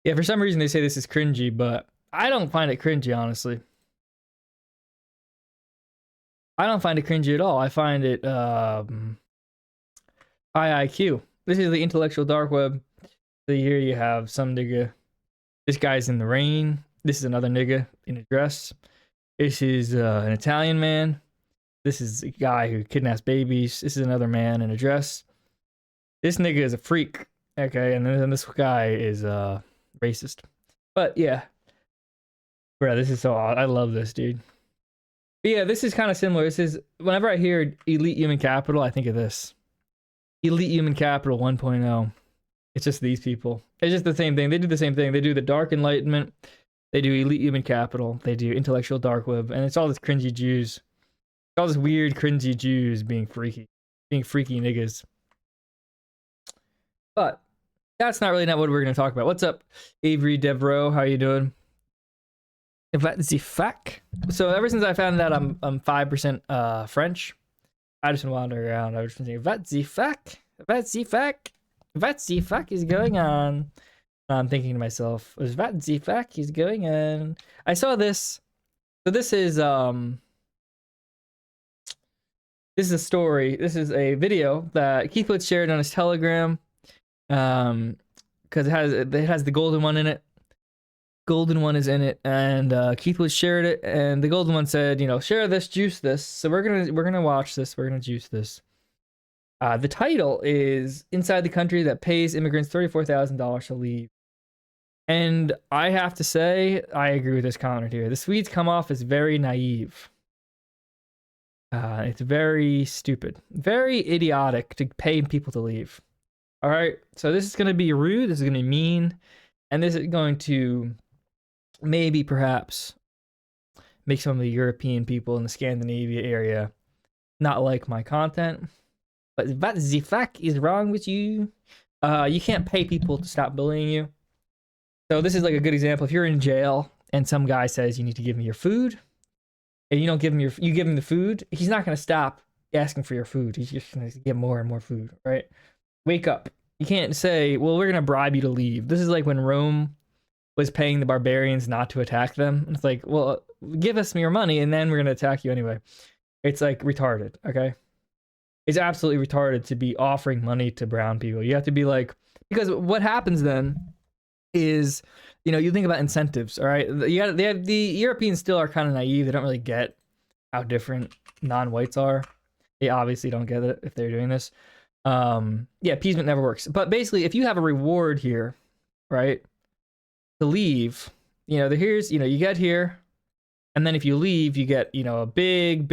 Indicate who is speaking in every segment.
Speaker 1: Yeah, for some reason they say this is cringy, but I don't find it cringy, honestly. I don't find it cringy at all. I find it high IQ. This is the intellectual dark web. So here you have some nigga. This guy's in the rain. This is another nigga in a dress. This is an Italian man. This is a guy who kidnaps babies. This is another man in a dress. This nigga is a freak. Okay, and then this guy is racist. But yeah. Bro, this is so odd. I love this, dude. But yeah, this is kind of similar. This is, whenever I hear elite human capital, I think of this. Elite human capital 1.0. It's just these people. It's just the same thing. They do the same thing. They do the dark enlightenment. They do elite human capital. They do intellectual dark web. And it's all this cringy Jews. All this weird cringy Jews being freaky niggas. But that's not really what we're going to talk about. What's up, Avery Devereaux? How you doing? That's the fact. So ever since I found out I'm 5% French, I just been wandering around. I was just thinking, what the fuck? What the fuck? What the fuck is going on? And I'm thinking to myself, what the fuck is going on? I saw this. So this is a story. This is a video that Keith Wood shared on his Telegram. Because it has the golden one in it. Golden one is in it, and Keith Wood shared it, and the golden one said, you know, share this, juice this. So we're gonna watch this. We're gonna juice this. The title is "Inside the Country That Pays Immigrants $34,000 to Leave," and I have to say I agree with this comment here. The Swedes come off as very naive. It's very stupid, very idiotic to pay people to leave. All right, so this is gonna be rude. This is gonna be mean, and this is going to maybe perhaps make some of the European people in the Scandinavia area not like my content. But what the fuck is wrong with you? You can't pay people to stop bullying you. So this is like a good example. If you're in jail and some guy says you need to give me your food, and you don't give him you give him the food, he's not gonna stop asking for your food. He's just gonna get more and more food, right? Wake up. You can't say, well, we're gonna bribe you to leave. This is like when Rome was paying the barbarians not to attack them. It's like, well, give us your money and then we're going to attack you anyway. It's like retarded, okay? It's absolutely retarded to be offering money to brown people. You have to be like, because what happens then is, you know, you think about incentives, all right? The Europeans still are kind of naive. They don't really get how different non-whites are. They obviously don't get it if they're doing this. Yeah, appeasement never works. But basically, if you have a reward here, right, to leave, you know, here's, you know, you get here, and then if you leave, you get, you know, a big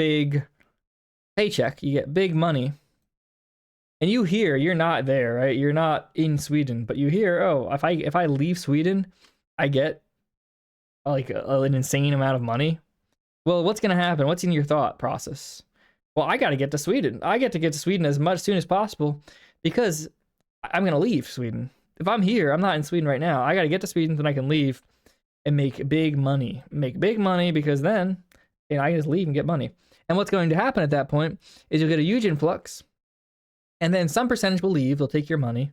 Speaker 1: paycheck. You get big money. And you hear, you're not there, right? You're not in Sweden, but you hear, oh, if I leave Sweden, I get like an insane amount of money. Well, what's going to happen? What's in your thought process? Well, I got to get to Sweden. I get to get to Sweden as soon as possible because I'm going to leave Sweden. If I'm here, I'm not in Sweden right now. I got to get to Sweden so I can leave and make big money. Make big money because then, you know, I can just leave and get money. And what's going to happen at that point is you'll get a huge influx. And then some percentage will leave. They'll take your money,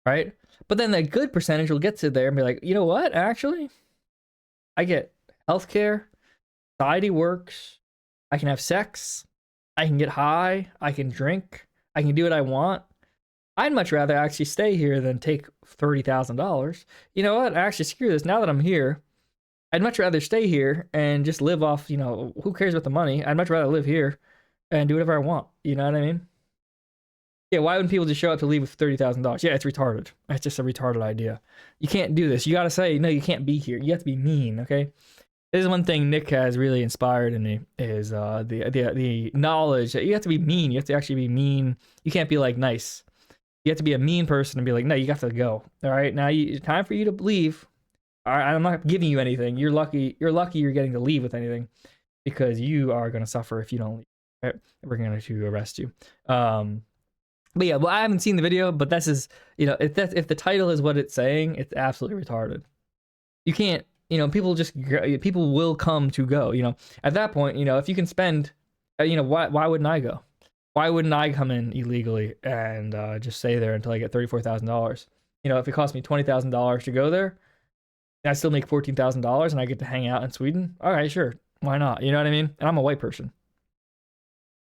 Speaker 1: right? But then a good percentage will get to there and be like, you know what? Actually, I get healthcare. Society works. I can have sex. I can get high. I can drink. I can do what I want. I'd much rather actually stay here than take $30,000. You know what? Actually, screw this. Now that I'm here, I'd much rather stay here and just live off, you know, who cares about the money? I'd much rather live here and do whatever I want. You know what I mean? Yeah, why wouldn't people just show up to leave with $30,000? Yeah, it's retarded. It's just a retarded idea. You can't do this. You got to say, no, you can't be here. You have to be mean, okay? This is one thing Nick has really inspired in me is the knowledge that you have to be mean. You have to actually be mean. You can't be like nice. You have to be a mean person and be like, no, you got to go. All right, now it's time for you to leave. All right, I'm not giving you anything. You're lucky you're getting to leave with anything because you are going to suffer if you don't leave. Right? We're going to arrest you. But yeah, well, I haven't seen the video, but this is, you know, if the title is what it's saying, it's absolutely retarded. You can't, you know, people will come to go, you know. At that point, you know, if you can spend, you know, why wouldn't I go? Why wouldn't I come in illegally and just stay there until I get $34,000? You know, if it cost me $20,000 to go there, I still make $14,000 and I get to hang out in Sweden. All right, sure. Why not? You know what I mean? And I'm a white person.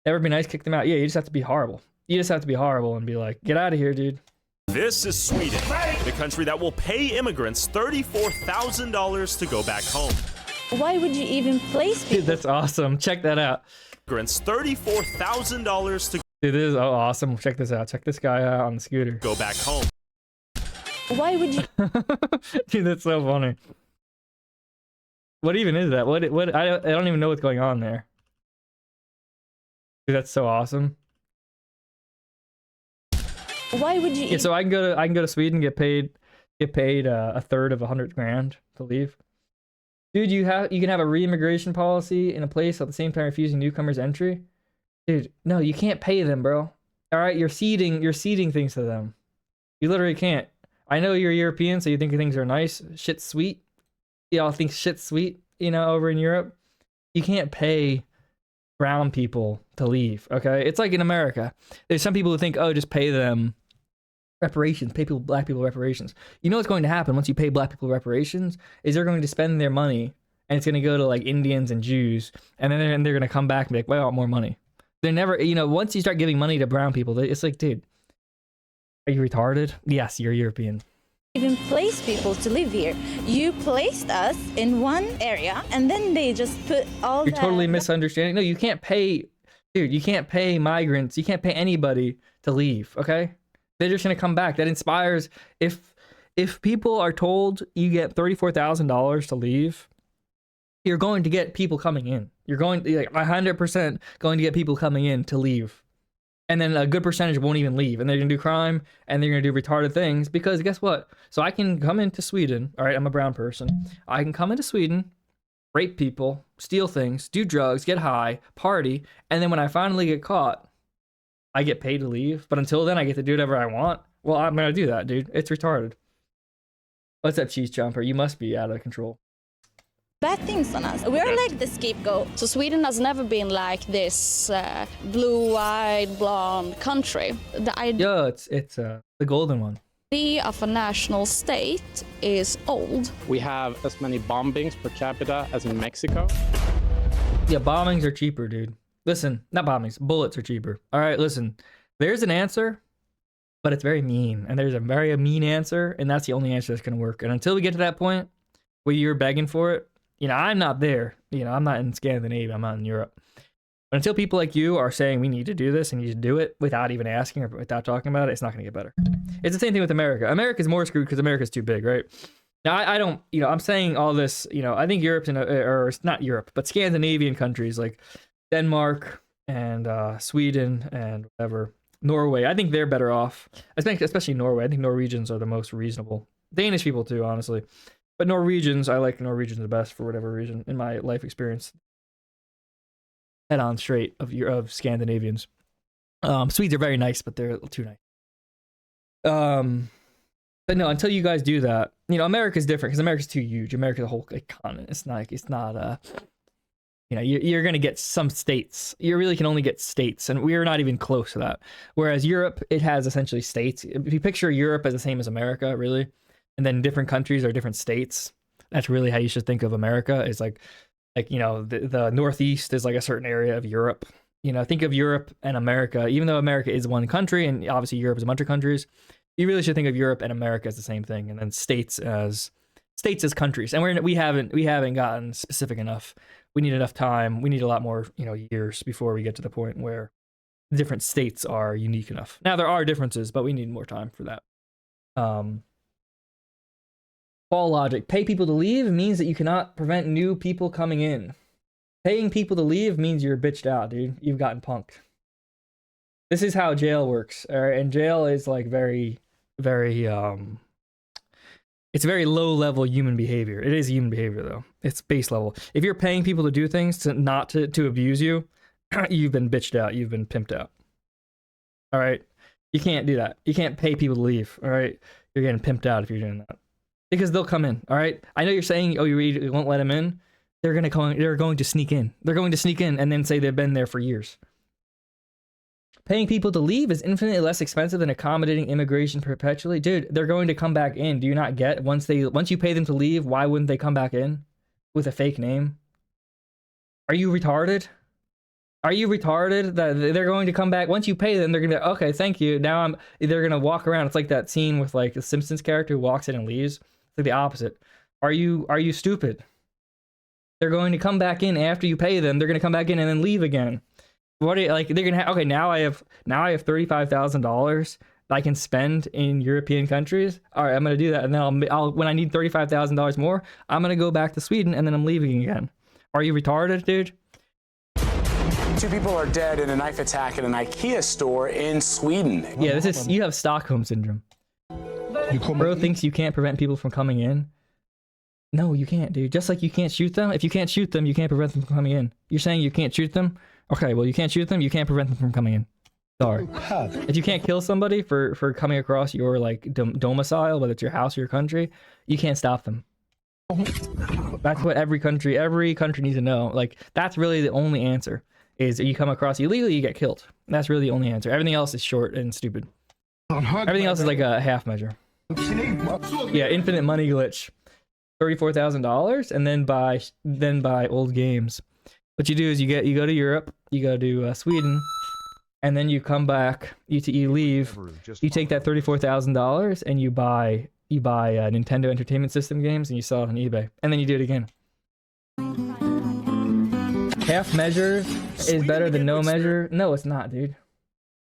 Speaker 1: Never be nice, kick them out. Yeah, you just have to be horrible. You just have to be horrible and be like, get out of here, dude.
Speaker 2: This is Sweden, the country that will pay immigrants $34,000 to go back home.
Speaker 3: Why would you even place people?
Speaker 1: Dude, that's awesome. Check that out.
Speaker 2: Immigrants $34,000 to
Speaker 1: Dude, this is awesome. Check this out. Check this guy out on the scooter.
Speaker 2: go back home.
Speaker 3: Why would you?
Speaker 1: Dude, that's so funny. What even is that? What? I don't even know what's going on there. Dude, that's so awesome.
Speaker 3: Why would you?
Speaker 1: Yeah, so I can go to Sweden, get paid a third of $100,000 to leave. Dude, you can have a re-immigration policy in a place at the same time refusing newcomers entry. Dude, no, you can't pay them, bro. All right, you're ceding things to them. You literally can't. I know you're European, so you think things are nice, shit's sweet. Y'all think shit's sweet, you know, over in Europe. You can't pay brown people to leave, okay? It's like in America. There's some people who think, oh, just pay them reparations, pay black people reparations. You know what's going to happen once you pay black people reparations is they're going to spend their money and it's going to go to like Indians and Jews, and then they're going to come back and be like, well, I want more money. They're never, you know, once you start giving money to brown people, it's like, dude, are you retarded? Yes, you're European.
Speaker 3: Even place people to live here. You placed us in one area, and then they just put all.
Speaker 1: You're totally misunderstanding. No, you can't pay, dude. You can't pay migrants. You can't pay anybody to leave. Okay, they're just gonna come back. That inspires. If people are told you get $34,000 to leave, you're going to get people coming in. You're going to, like 100% going to get people coming in to leave. And then a good percentage won't even leave, and they're gonna do crime, and they're gonna do retarded things, because guess what? So I can come into Sweden, all right, I'm a brown person. I can come into Sweden, rape people, steal things, do drugs, get high, party, and then when I finally get caught, I get paid to leave. But until then, I get to do whatever I want. Well, I'm gonna do that, dude. It's retarded. What's up, cheese jumper? You must be out of control.
Speaker 3: bad things on us. We're like the scapegoat.
Speaker 4: So Sweden has never been like this blue-eyed, blonde country. The idea
Speaker 1: It's the golden one.
Speaker 4: of a national state is old.
Speaker 5: We have as many bombings per capita as in Mexico.
Speaker 1: Yeah, bombings are cheaper, dude. Listen, not bombings, bullets are cheaper. All right, listen. There's an answer, but it's very mean. And there's a very mean answer, and that's the only answer that's going to work. And until we get to that point where you're begging for it, you know, I'm not there. You know, I'm not in Scandinavia. I'm not in Europe. But until people like you are saying we need to do this and you just do it without even asking or without talking about it, it's not going to get better. It's the same thing with America. America's more screwed because America's too big, right? Now, I don't, you know, I'm saying all this, you know, I think Europe's or not Europe, but Scandinavian countries like Denmark and Sweden and whatever, Norway, I think they're better off. I think especially Norway. I think Norwegians are the most reasonable. Danish people too, honestly. But Norwegians, I like Norwegians the best for whatever reason in my life experience. Head on straight of Scandinavians. Swedes are very nice, but they're too nice. But no, until you guys do that, you know, America's different because America's too huge. America's a whole continent. It's not you know, you're going to get some states. You really can only get states, and we're not even close to that. Whereas Europe, it has essentially states. If you picture Europe as the same as America, really, and then different countries are different states, that's really how you should think of America. Is like you know, the Northeast is like a certain area of Europe. You know, think of Europe and America, even though America is one country, and obviously Europe is a bunch of countries. You really should think of Europe and America as the same thing, and then states as countries. And we haven't gotten specific enough. We need enough time. We need a lot more, you know, years before we get to the point where different states are unique enough. Now there are differences, but we need more time for that. Fall logic. Pay people to leave means that you cannot prevent new people coming in. Paying people to leave means you're bitched out, dude. You've gotten punked. This is how jail works. All right? And jail is like very it's very low level human behavior. It is human behavior though. It's base level. If you're paying people to do things to abuse you, you've been bitched out. You've been pimped out. All right? You can't do that. You can't pay people to leave. All right? You're getting pimped out if you're doing that. Because they'll come in. All right? I know you're saying, oh, you won't let them in. They're going to sneak in. They're going to sneak in and then say they've been there for years. Paying people to leave is infinitely less expensive than accommodating immigration perpetually. Dude, they're going to come back in. Do you not get once you pay them to leave, why wouldn't they come back in with a fake name? Are you retarded? Are you retarded that they're going to come back once you pay them? They're gonna be like, okay, thank you. Now they're gonna walk around. It's like that scene with like the Simpsons character who walks in and leaves. It's like the opposite. Are you stupid? They're going to come back in after you pay them. They're gonna come back in and then leave again. What are you, like? They're gonna have, okay. Now I have $35,000 I can spend in European countries. All right, I'm gonna do that, and then I'll when I need $35,000 more, I'm gonna go back to Sweden, and then I'm leaving again. Are you retarded, dude?
Speaker 6: 2 people are dead in a knife attack at an IKEA store in Sweden.
Speaker 1: Yeah, you have Stockholm syndrome. Bro thinks you can't prevent people from coming in. No, you can't, dude. Just like you can't shoot them. If you can't shoot them, you can't prevent them from coming in. You're saying you can't shoot them? Okay, well, you can't shoot them. You can't prevent them from coming in. Sorry. If you can't kill somebody for coming across your like domicile, whether it's your house or your country, you can't stop them. That's what every country needs to know. Like, that's really the only answer. Is you come across illegally, you get killed. That's really the only answer. Everything else is short and stupid. Everything else is like a half measure. Yeah, infinite money glitch. $34,000, and then buy old games. What you do is you go to Europe, you go to Sweden, and then you come back. You leave. You take that $34,000 and you buy Nintendo Entertainment System games, and you sell it on eBay, and then you do it again. Half measure is better than no measure. No, it's not, dude.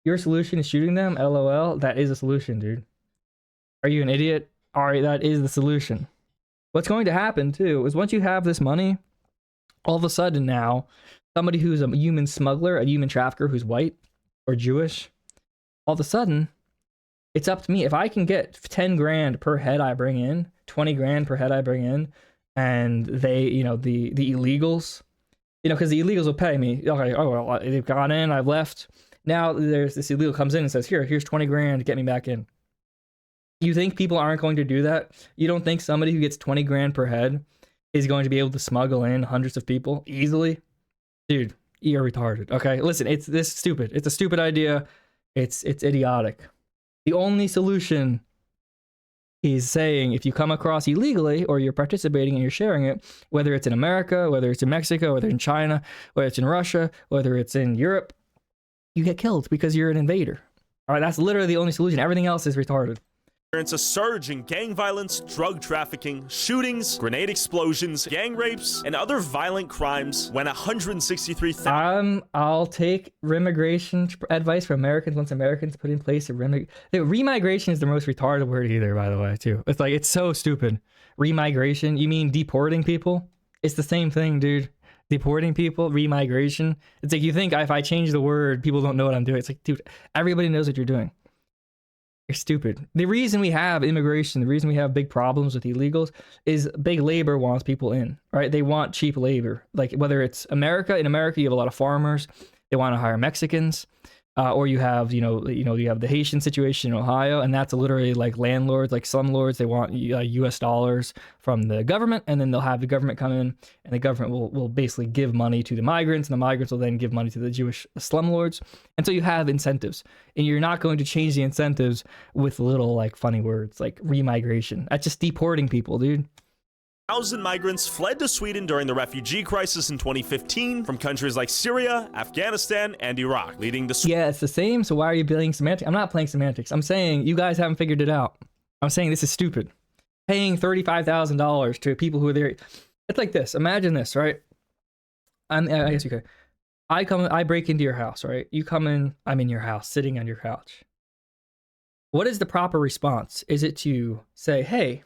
Speaker 1: Your solution is shooting them. LOL. That is a solution, dude. Are you an idiot? Alright, that is the solution. What's going to happen too is once you have this money, all of a sudden now, somebody who's a human smuggler, a human trafficker who's white or Jewish, all of a sudden, it's up to me. If I can get 10 grand per head I bring in, 20 grand per head I bring in, and they, the illegals, because the illegals will pay me. Okay, oh well, they've gone in, I've left. Now there's this illegal comes in and says, here's 20 grand to get me back in. You think people aren't going to do that? You don't think somebody who gets 20 grand per head is going to be able to smuggle in hundreds of people easily? Dude, you're retarded. Okay, listen, it's stupid. It's a stupid idea. It's idiotic. The only solution is saying if you come across illegally or you're participating and you're sharing it, whether it's in America, whether it's in Mexico, whether it's in China, whether it's in Russia, whether it's in Europe, you get killed because you're an invader. All right, that's literally the only solution. Everything else is retarded.
Speaker 2: It's a surge in gang violence, drug trafficking, shootings, grenade explosions, gang rapes, and other violent crimes when 163,000...
Speaker 1: I'll take remigration advice for Americans once Americans put in place a remigration is the most retarded word either, by the way, too. It's like, it's so stupid. Remigration, you mean deporting people? It's the same thing, dude. Deporting people, remigration. It's like, you think if I change the word, people don't know what I'm doing. It's like, dude, everybody knows what you're doing. You're stupid. The reason we have immigration, the reason we have big problems with illegals is big labor wants people in, right? They want cheap labor. Like whether it's America, in America, you have a lot of farmers. They want to hire Mexicans, or you have, you have the Haitian situation in Ohio, and that's literally like landlords, like slumlords. They want U.S. dollars from the government, and then they'll have the government come in, and the government will basically give money to the migrants, and the migrants will then give money to the Jewish slumlords. And so you have incentives, and you're not going to change the incentives with little like funny words like remigration. That's just deporting people, dude.
Speaker 2: 1,000 migrants fled to Sweden during the refugee crisis in 2015 from countries like Syria, Afghanistan, and Iraq, leading to...
Speaker 1: Yeah, it's the same, so why are you playing semantics? I'm not playing semantics. I'm saying you guys haven't figured it out. I'm saying this is stupid. Paying $35,000 to people who are there... It's like this. Imagine this, right? I guess you could. I break into your house, right? You come in, I'm in your house, sitting on your couch. What is the proper response? Is it to say, hey,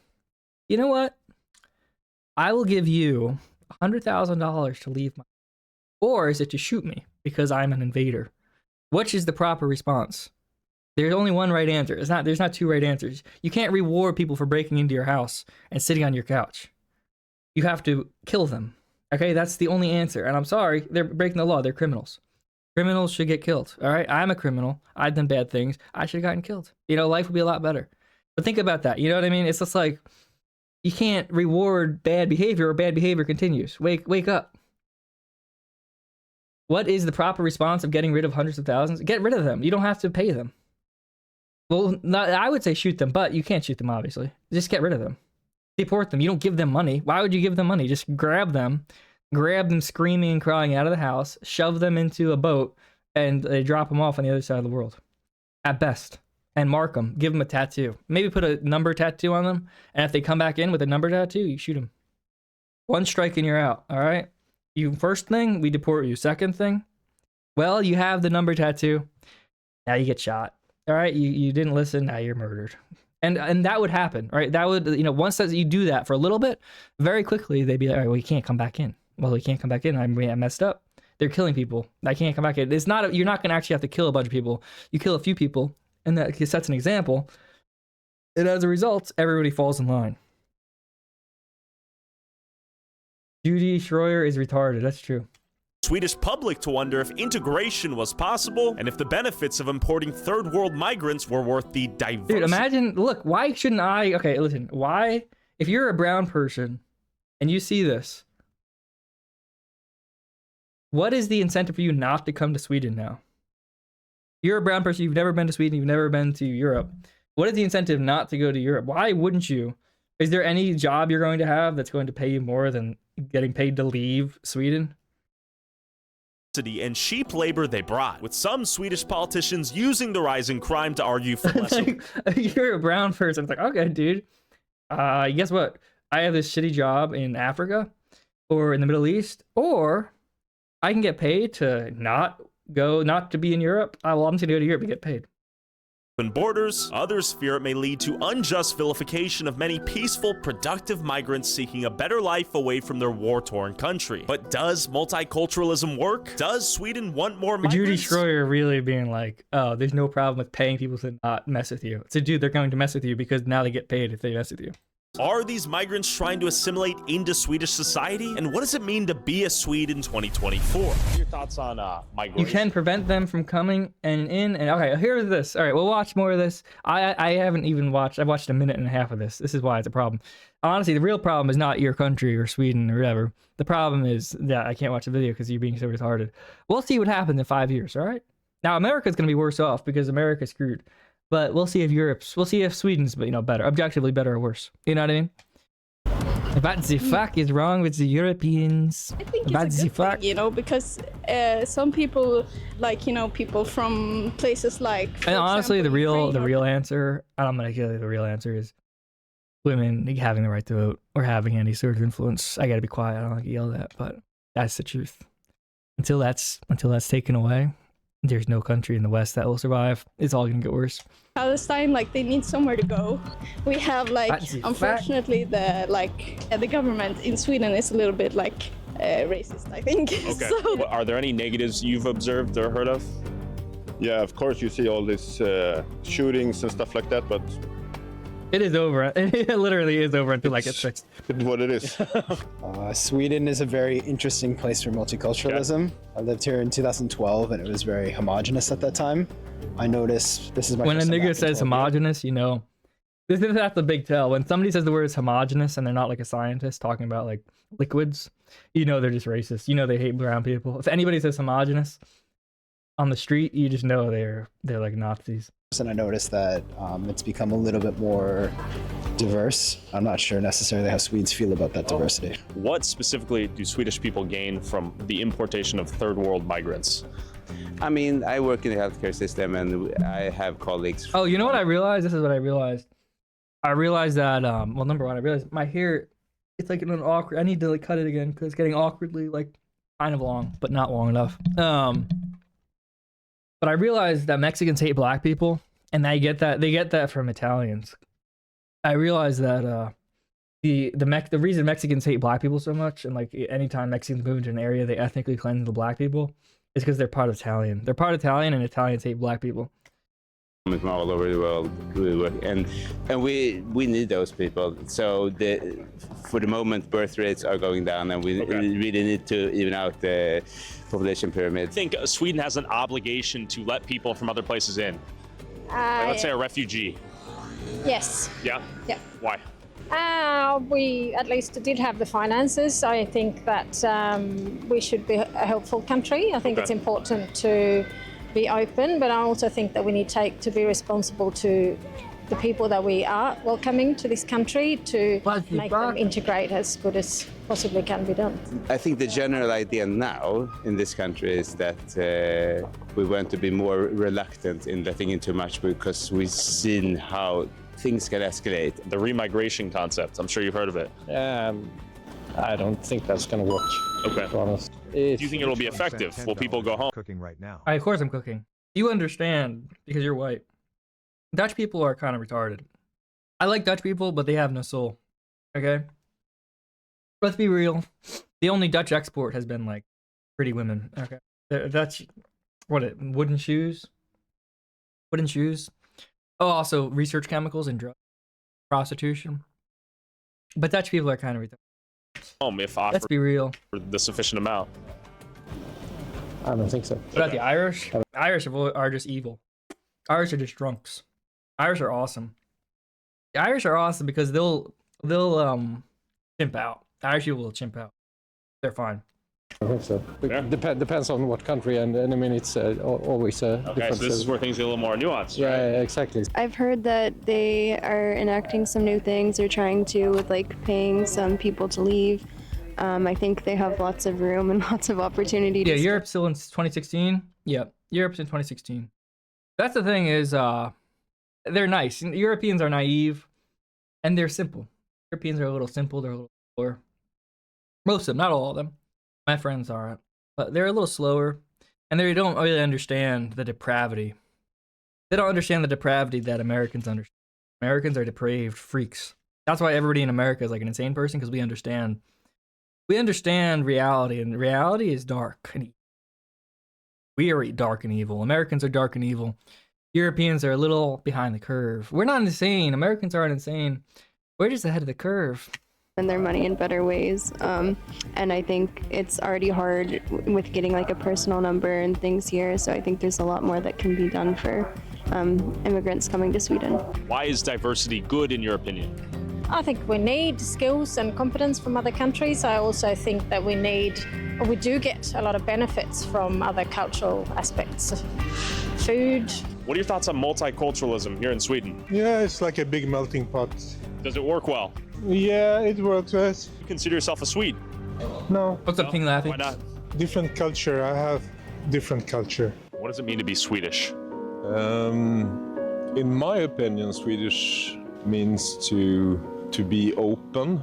Speaker 1: you know what? I will give you $100,000 to leave my... Or is it to shoot me because I'm an invader? Which is the proper response? There's only one right answer. There's not two right answers. You can't reward people for breaking into your house and sitting on your couch. You have to kill them. Okay, that's the only answer. And I'm sorry, they're breaking the law. They're criminals. Criminals should get killed. All right, I'm a criminal. I've done bad things. I should have gotten killed. Life would be a lot better. But think about that. You know what I mean? It's just like... You can't reward bad behavior or bad behavior continues. Wake up. What is the proper response of getting rid of hundreds of thousands? Get rid of them. You don't have to pay them. Well, I would say shoot them, but you can't shoot them, obviously. Just get rid of them. Deport them. You don't give them money. Why would you give them money? Just grab them screaming and crying out of the house, shove them into a boat, and they drop them off on the other side of the world. At best. And mark them. Give them a tattoo. Maybe put a number tattoo on them, and if they come back in with a number tattoo, you shoot them. One strike and you're out, all right? First thing, we deport you. Second thing, well, you have the number tattoo. Now you get shot. All right, you didn't listen. Now you're murdered. And that would happen, right? That would, once that you do that for a little bit, very quickly they'd be like, all right, well, you can't come back in. Well, we can't come back in. I messed up. They're killing people. I can't come back in. It's not. You're not going to actually have to kill a bunch of people. You kill a few people, and that sets an example. And as a result, everybody falls in line. Judy Schroyer is retarded. That's true.
Speaker 2: Swedish public to wonder if integration was possible and if the benefits of importing third world migrants were worth the diversity.
Speaker 1: Dude, imagine, look, why shouldn't I? Okay, listen, why, if you're a brown person and you see this, what is the incentive for you not to come to Sweden now? You're a brown person, you've never been to Sweden, you've never been to Europe. What is the incentive not to go to Europe? Why wouldn't you? Is there any job you're going to have that's going to pay you more than getting paid to leave Sweden?
Speaker 2: And cheap labor they brought, with some Swedish politicians using the rise in crime to argue for less.
Speaker 1: You're a brown person. It's like, okay, dude. Guess what? I have this shitty job in Africa or in the Middle East, or I can get paid to not to be in Europe. Well, I'm just gonna go to Europe and get paid.
Speaker 2: Borders, others fear it may lead to unjust vilification of many peaceful, productive migrants seeking a better life away from their war-torn country. But does multiculturalism work? Does Sweden want more migrants?
Speaker 1: Judy Schroyer really being like, oh, there's no problem with paying people to not mess with you. So, dude, they're going to mess with you because now they get paid if they mess with you.
Speaker 2: Are these migrants trying to assimilate into Swedish society? And what does it mean to be a Swede in 2024? Your thoughts on migration?
Speaker 1: You can prevent them from coming and in. And okay, here's this. All right, we'll watch more of this. I haven't even watched. I've watched a minute and a half of this. This is why it's a problem. Honestly, the real problem is not your country or Sweden or whatever. The problem is that I can't watch the video because you're being so retarded. We'll see what happens in 5 years. All right. Now America's gonna be worse off because America's screwed. But we'll see if Sweden's, better, objectively better or worse. You know what I mean? What the fuck is wrong with the Europeans?
Speaker 4: I think it's a good thing, because some people, people from places like.
Speaker 1: And honestly, the real answer, I'm gonna kill you. The real answer is women having the right to vote or having any sort of influence. I gotta be quiet. I don't like to yell that, but that's the truth. Until that's taken away, there's no country in the West that will survive. It's all gonna get worse.
Speaker 4: Palestine, they need somewhere to go. We have, unfortunately, the government in Sweden is a little bit, racist, I think.
Speaker 7: Okay.
Speaker 4: So...
Speaker 7: Well, are there any negatives you've observed or heard of?
Speaker 8: Yeah, of course you see all these shootings and stuff like that, but...
Speaker 1: It is over. It literally is over until it's fixed.
Speaker 8: It's what it is.
Speaker 9: Sweden is a very interesting place for multiculturalism. Okay. I lived here in 2012 and it was very homogenous at that time. I noticed this is my
Speaker 1: when a nigga says homogenous, that's the big tell. When somebody says the word is homogenous and they're not a scientist talking about liquids, they're just racist. They hate brown people. If anybody says homogenous on the street, you just know they're like Nazis.
Speaker 9: And I noticed that it's become a little bit more diverse. I'm not sure necessarily how Swedes feel about that diversity.
Speaker 7: What specifically do Swedish people gain from the importation of third world migrants?
Speaker 10: I mean, I work in the healthcare system and I have colleagues.
Speaker 1: Oh, you know what I realized? This is what I realized. I realized that, number one, I realized my hair, it's in an awkward, I need to cut it again because it's getting awkwardly kind of long, but not long enough. But I realized that Mexicans hate black people, and they get that from Italians. I realized that the reason Mexicans hate black people so much, and anytime Mexicans move into an area, they ethnically cleanse the black people, is because they're part Italian. They're part Italian, and Italians hate black people.
Speaker 10: From all over the world, and we need those people. So for the moment, birth rates are going down, and we really need to even out the population pyramid.
Speaker 7: I think Sweden has an obligation to let people from other places in. Let's say a refugee.
Speaker 4: Yes.
Speaker 7: Yeah?
Speaker 4: Yeah.
Speaker 7: Why?
Speaker 11: We at least did have the finances. I think that we should be a helpful country. I think it's important to be open, but I also think that we need to be responsible to the people that we are welcoming to this country to make them integrate as good as possibly can be done.
Speaker 10: I think the general idea now in this country is that we want to be more reluctant in letting in too much because we've seen how things can escalate.
Speaker 7: The remigration concept, I'm sure you've heard of it.
Speaker 5: I don't think that's going to work.
Speaker 7: Okay.
Speaker 5: To be honest.
Speaker 7: Do you think it'll be effective? Will people go home?
Speaker 12: Cooking right now.
Speaker 1: Of course I'm cooking. You understand because you're white. Dutch people are kind of retarded. I like Dutch people, but they have no soul. Okay? Let's be real. The only Dutch export has been like pretty women. Okay. Dutch, wooden shoes? Wooden shoes? Oh, also research chemicals and drugs. Prostitution. But Dutch people are kind of retarded.
Speaker 7: Home if
Speaker 1: Let's be real.
Speaker 7: for the sufficient amount.
Speaker 5: I don't think so.
Speaker 1: What about the Irish? Irish are just evil. Irish are just drunks. Irish are awesome. The Irish are awesome because they'll chimp out. Irish people will chimp out. They're fine.
Speaker 5: I think so. Depends on what country, and I mean it's always a
Speaker 7: Okay,
Speaker 5: different.
Speaker 7: so this is where things get a little more nuanced.
Speaker 5: Yeah,
Speaker 7: right?
Speaker 5: exactly.
Speaker 13: I've heard that they are enacting some new things. They're trying to with like paying some people to leave. I think they have lots of room and lots of opportunity.
Speaker 1: Yeah, Europe's still in 2016. Yeah, Europe's in 2016. That's the thing is, they're nice. Europeans are naive, and they're simple. Europeans are a little simple. They're a little slower. Most of them, not all of them. My friends aren't, but they're a little slower, and they don't really understand the depravity. They don't understand the depravity that Americans understand. Americans are depraved freaks. That's why everybody in America is like an insane person, because we understand reality, and reality is dark and evil. We are dark and evil. Americans are dark and evil. Europeans are a little behind the curve. We're not insane. Americans aren't insane. We're just ahead of the curve.
Speaker 13: Spend their money in better ways. And I think it's already hard with getting like a personal number and things here. So I think there's a lot more that can be done for immigrants coming to Sweden.
Speaker 7: Why is diversity good in your opinion?
Speaker 11: I think we need skills and competence from other countries. I also think that we do get a lot of benefits from other cultural aspects. Food.
Speaker 7: What are your thoughts on multiculturalism here in Sweden?
Speaker 14: Yeah, it's like a big melting pot.
Speaker 7: Does it work well?
Speaker 14: Yeah, it works. Yes.
Speaker 7: You consider yourself a Swede?
Speaker 14: No.
Speaker 1: What's up, King Laughing?
Speaker 7: Why not?
Speaker 14: Different culture. I have different culture.
Speaker 7: What does it mean to be Swedish?
Speaker 14: In my opinion, Swedish means to be open,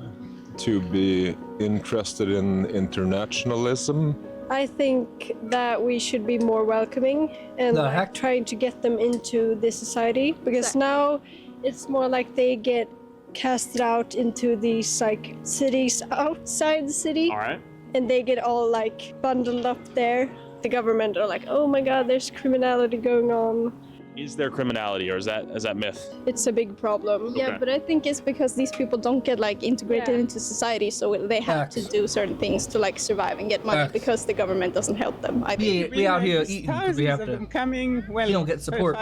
Speaker 14: to be interested in internationalism.
Speaker 4: I think that we should be more welcoming and trying to get them into the society, because now it's more like they get casted out into these like cities outside the city.
Speaker 7: All right.
Speaker 4: And they get all like bundled up there. The government are like, oh my god, there's criminality going on.
Speaker 7: Is there criminality, or is that myth?
Speaker 4: It's a big problem. Yeah, but I think it's because these people don't get like integrated into society, so they have to do certain things to like survive and get money because the government doesn't help them. I think
Speaker 1: we out here eating because we have to.
Speaker 15: Coming, well,
Speaker 1: you don't get support.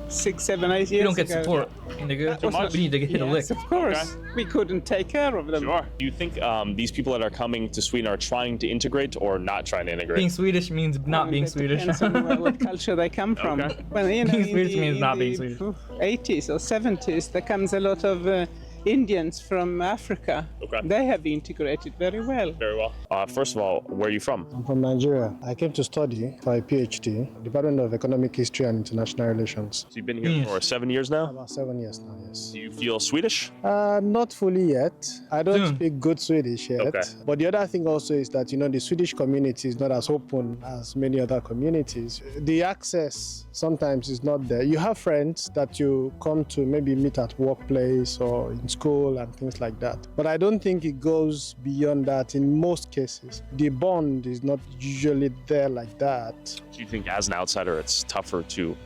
Speaker 15: 6, 7, 8 years
Speaker 1: You don't get
Speaker 15: ago.
Speaker 1: support, nigga. We need to hit a lick.
Speaker 15: Of course.
Speaker 7: Okay.
Speaker 15: We couldn't take care of them.
Speaker 7: Sure. Do you think these people that are coming to Sweden are trying to integrate or not trying to integrate?
Speaker 1: Being Swedish means not being Swedish.
Speaker 15: Depends on what culture they come from.
Speaker 7: Okay.
Speaker 15: Well, you know,
Speaker 1: being Swedish means not being Swedish.
Speaker 15: 80s or 70s, there comes a lot of Indians from Africa.
Speaker 7: Okay.
Speaker 15: They have integrated very well.
Speaker 7: Very well. First of all, where are you from?
Speaker 16: I'm from Nigeria. I came to study for a PhD, Department of Economic History and International Relations.
Speaker 7: So you've been here for 7 years now?
Speaker 16: About 7 years now, yes.
Speaker 7: Do you feel Swedish?
Speaker 16: Not fully yet. I don't speak good Swedish yet.
Speaker 7: Okay.
Speaker 16: But the other thing also is that, you know, the Swedish community is not as open as many other communities. The access sometimes is not there. You have friends that you come to maybe meet at workplace or in school and things like that. But I don't think it goes beyond that in most cases. The bond is not usually there like that.
Speaker 7: Do you think as an outsider it's tougher to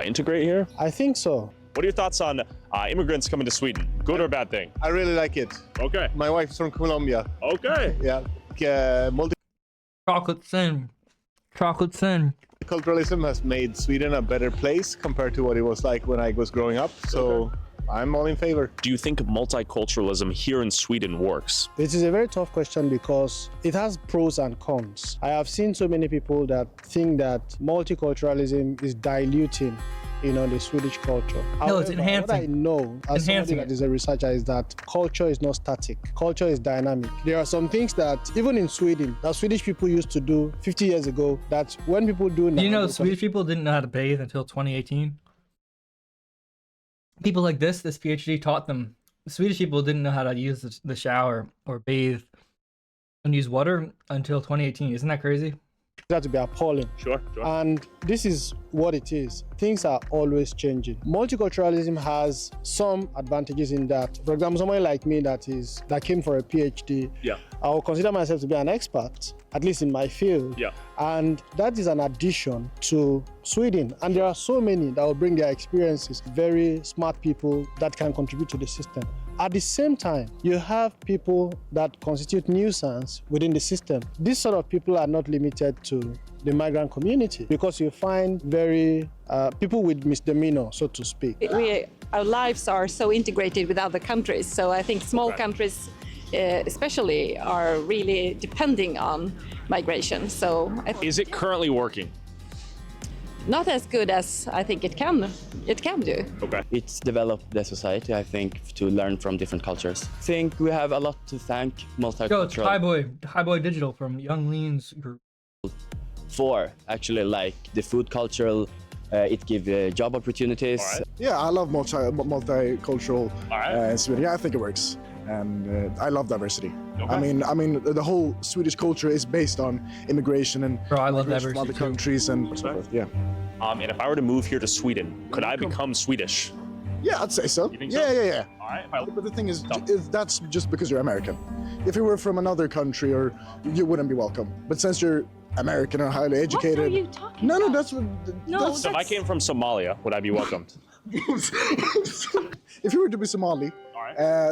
Speaker 7: integrate here?
Speaker 16: I think so.
Speaker 7: What are your thoughts on immigrants coming to Sweden? Good or bad thing?
Speaker 8: I really like it.
Speaker 7: Okay.
Speaker 8: My wife is from Colombia.
Speaker 7: Okay.
Speaker 8: Yeah.
Speaker 1: Chocolate sin. Chocolate sin.
Speaker 8: Multiculturalism has made Sweden a better place compared to what it was like when I was growing up. So I'm all in favor.
Speaker 2: Do you think multiculturalism here in Sweden works?
Speaker 16: It is a very tough question because it has pros and cons. I have seen so many people that think that multiculturalism is diluting, the Swedish culture.
Speaker 1: No, it's enhancing.
Speaker 16: What I know as somebody that is a researcher is that culture is not static. Culture is dynamic. There are some things that even in Sweden, that Swedish people used to do 50 years ago, that when people do now...
Speaker 1: Swedish people didn't know how to bathe until 2018? People like this PhD taught them. Swedish people didn't know how to use the shower or bathe and use water until 2018. Isn't that crazy?
Speaker 16: That to be appalling.
Speaker 2: Sure.
Speaker 16: And this is what it is. Things are always changing. Multiculturalism has some advantages in that. For example, somebody like me that came for a PhD, I will consider myself to be an expert, at least in my field. And that is an addition to Sweden. And there are so many that will bring their experiences, very smart people that can contribute to the system. At the same time, you have people that constitute nuisance within the system. These sort of people are not limited to the migrant community because you find very people with misdemeanor, so to speak.
Speaker 12: Our lives are so integrated with other countries, so I think small countries especially are really depending on migration. So
Speaker 2: is it currently working?
Speaker 12: Not as good as I think it can do.
Speaker 2: Okay.
Speaker 17: It's developed the society, I think, to learn from different cultures. I think we have a lot to thank multicultural.
Speaker 1: Yo, it's High Boy Digital from Young Lean's group.
Speaker 17: For actually, like the food cultural, it gives job opportunities.
Speaker 18: Right. Yeah, I love multicultural Sweden. Yeah, I think it works, and I love diversity. Okay. I mean, the whole Swedish culture is based on immigration and
Speaker 1: I love
Speaker 18: from other countries and so forth. Yeah.
Speaker 2: And if I were to move here to Sweden, could I become Swedish?
Speaker 18: Yeah, I'd say so.
Speaker 2: You think
Speaker 18: yeah,
Speaker 2: so?
Speaker 18: yeah.
Speaker 2: All right.
Speaker 18: But the thing is, that's just because you're American. If you were from another country, or you wouldn't be welcome. But since you're American and highly educated,
Speaker 12: what are you talking
Speaker 18: no,
Speaker 12: about?
Speaker 18: that's what.
Speaker 12: No,
Speaker 2: So if I came from Somalia, would I be welcomed?
Speaker 18: If you were to be Somali,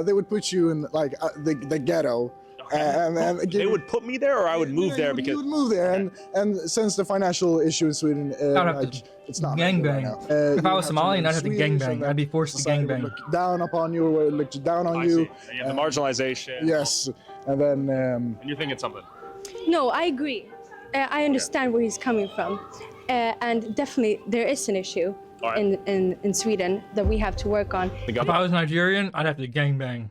Speaker 18: they would put you in like the ghetto. And
Speaker 2: they would put me there, or I would move there because
Speaker 18: you would move there, and since the financial issue in Sweden, it's not
Speaker 1: gangbang. If I was Somalian, I'd have to gangbang. I'd be forced to gangbang.
Speaker 18: Look down upon you, or look down on you.
Speaker 2: You have the marginalization.
Speaker 18: Yes, and then.
Speaker 2: And you're thinking something.
Speaker 19: No, I agree. I understand where he's coming from, and definitely there is an issue in Sweden that we have to work on.
Speaker 1: If I was Nigerian, I'd have to gangbang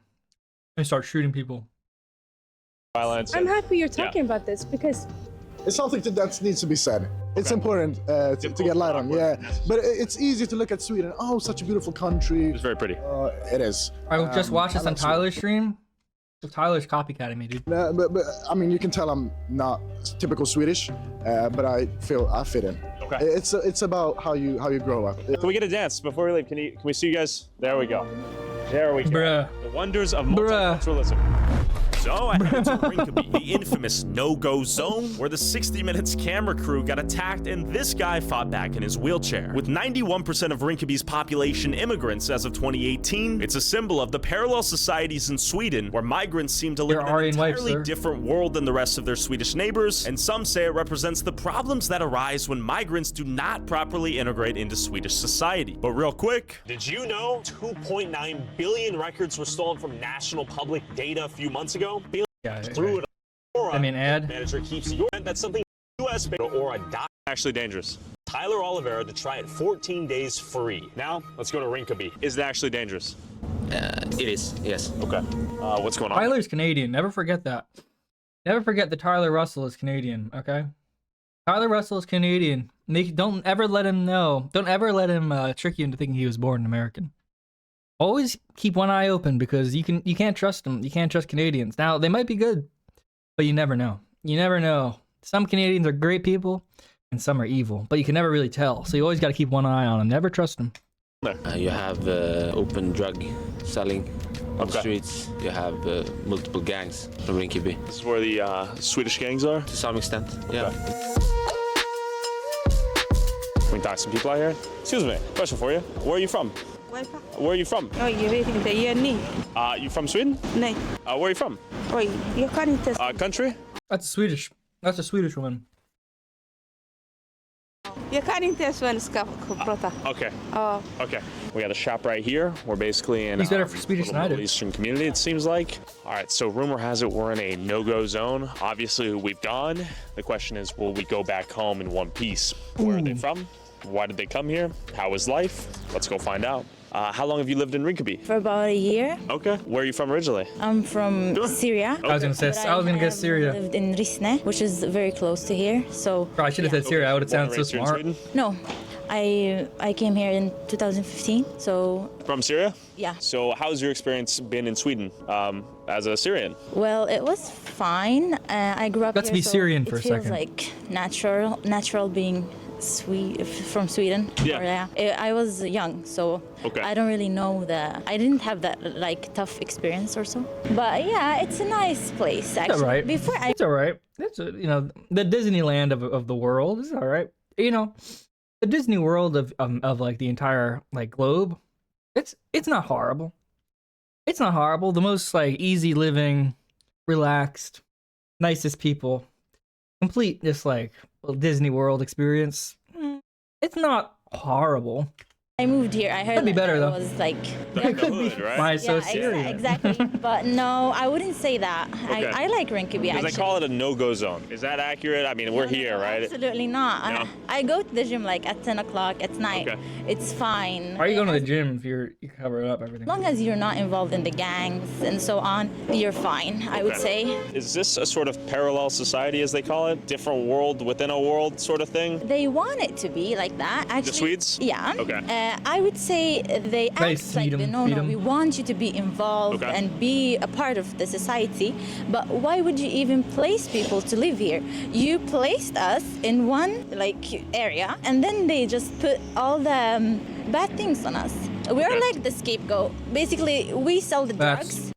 Speaker 1: and start shooting people.
Speaker 2: Violence.
Speaker 19: I'm happy you're talking about this because
Speaker 18: it's something that needs to be said. It's important to get light on, But it's easy to look at Sweden. Oh, such a beautiful country.
Speaker 2: It's very pretty.
Speaker 18: It is.
Speaker 1: I just watched this on Tyler's stream. So Tyler's copycatting me, dude.
Speaker 18: But I mean, you can tell I'm not typical Swedish, but I feel I fit in.
Speaker 2: Okay.
Speaker 18: It's about how you grow up.
Speaker 2: Can we get a dance before we leave? Can we see you guys? There we go. There we go.
Speaker 1: Bruh.
Speaker 2: The wonders of multiculturalism. So I headed to Rinkeby, the infamous no-go zone, where the 60 Minutes camera crew got attacked and this guy fought back in his wheelchair. With 91% of Rinkeby's population immigrants as of 2018, it's a symbol of the parallel societies in Sweden, where migrants seem to live in an entirely different world than the rest of their Swedish neighbors, and some say it represents the problems that arise when migrants do not properly integrate into Swedish society. But real quick, did you know 2.9 billion records were stolen from national public data a few months ago? Through an
Speaker 1: ad
Speaker 2: manager keeps your that's something US or a doc actually dangerous. Tyler Oliveira to try it 14 days free. Now let's go to Rinkeby. Is it actually dangerous?
Speaker 17: It is, yes.
Speaker 2: Okay. What's going on?
Speaker 1: Tyler's Canadian. Never forget that. Never forget that Tyler Russell is Canadian. Okay. Tyler Russell is Canadian. Don't ever let him know. Don't ever let him trick you into thinking he was born American. Always keep one eye open because you can't trust them. You can't trust Canadians. Now they might be good, but you never know. You never know. Some Canadians are great people, and some are evil. But you can never really tell. So you always got to keep one eye on them. Never trust them.
Speaker 17: You have open drug selling on the streets. You have multiple gangs from Rinkeby.
Speaker 2: This is where the Swedish gangs are?
Speaker 17: To some extent, yeah.
Speaker 2: Okay. We can talk to some people out here. Excuse me, question for you. Where are you from? Where are you from? You from Sweden?
Speaker 20: Nej.
Speaker 2: Where are you from?
Speaker 20: Oj, jag kan inte.
Speaker 2: Country?
Speaker 1: That's a Swedish woman.
Speaker 12: Jag kan inte svenska prata.
Speaker 7: Okay. Okay. We got a shop right here. We're basically in
Speaker 1: He's better for Swedish
Speaker 7: little
Speaker 1: than I do.
Speaker 7: Middle Eastern community, it seems like. All right, so rumor has it we're in a no-go zone. Obviously, we've gone. The question is, will we go back home in one piece? Where are they from? Why did they come here? How is life? Let's go find out. How long have you lived in Rinkeby?
Speaker 3: For about a year.
Speaker 7: Okay. Where are you from originally?
Speaker 3: I'm from Syria.
Speaker 1: I was gonna guess Syria.
Speaker 3: Lived in Risne, which is very close to here. So
Speaker 1: I should have said Syria. I would have sounded so smart.
Speaker 3: no, I came here in 2015. So
Speaker 7: From Syria?
Speaker 3: yeah.
Speaker 7: So how's your experience been in Sweden as a Syrian?
Speaker 3: Well, it was fine. I grew up
Speaker 1: Let's
Speaker 3: here,
Speaker 1: be
Speaker 3: so
Speaker 1: Syrian for a
Speaker 3: it feels
Speaker 1: second.
Speaker 3: like natural being from Sweden.
Speaker 7: Yeah.
Speaker 3: I was young, so
Speaker 7: Okay.
Speaker 3: I don't really know I didn't have that like tough experience or so. But yeah, it's a nice place actually.
Speaker 1: It's all right.
Speaker 3: Before I
Speaker 1: It's all right. It's the Disneyland of the world is all right. The Disney World of like the entire like globe. It's not horrible. It's not horrible. The most like easy living, relaxed, nicest people. Complete just like Disney World experience. It's not horrible.
Speaker 3: I moved here, I heard
Speaker 1: Could be
Speaker 3: that
Speaker 1: better,
Speaker 3: there
Speaker 1: though.
Speaker 3: was like
Speaker 1: It could be why it's so serious.
Speaker 3: exactly. But no, I wouldn't say that.
Speaker 7: Okay.
Speaker 3: I like Rinkeby
Speaker 7: Because
Speaker 3: actually.
Speaker 7: they call it a no-go zone. Is that accurate? I mean, we're here, right?
Speaker 3: Absolutely not.
Speaker 7: No?
Speaker 3: I go to the gym like at 10 o'clock at night.
Speaker 7: Okay.
Speaker 3: It's fine.
Speaker 1: Why are you going to the gym if you cover up everything?
Speaker 3: As long as you're not involved in the gangs and so on, you're fine, I would say.
Speaker 7: Is this a sort of parallel society, as they call it? Different world within a world sort of thing?
Speaker 3: They want it to be like that. Actually,
Speaker 7: The Swedes?
Speaker 3: Yeah.
Speaker 7: Okay.
Speaker 3: I would say they act
Speaker 1: Nice,
Speaker 3: like,
Speaker 1: feed 'em,
Speaker 3: no,
Speaker 1: feed
Speaker 3: no,
Speaker 1: 'em.
Speaker 3: we want you to be involved
Speaker 7: Okay.
Speaker 3: and be a part of the society. But why would you even place people to live here? You placed us in one like area, and then they just put all the bad things on us. We're
Speaker 7: Okay.
Speaker 3: like the scapegoat. Basically, we sell the drugs.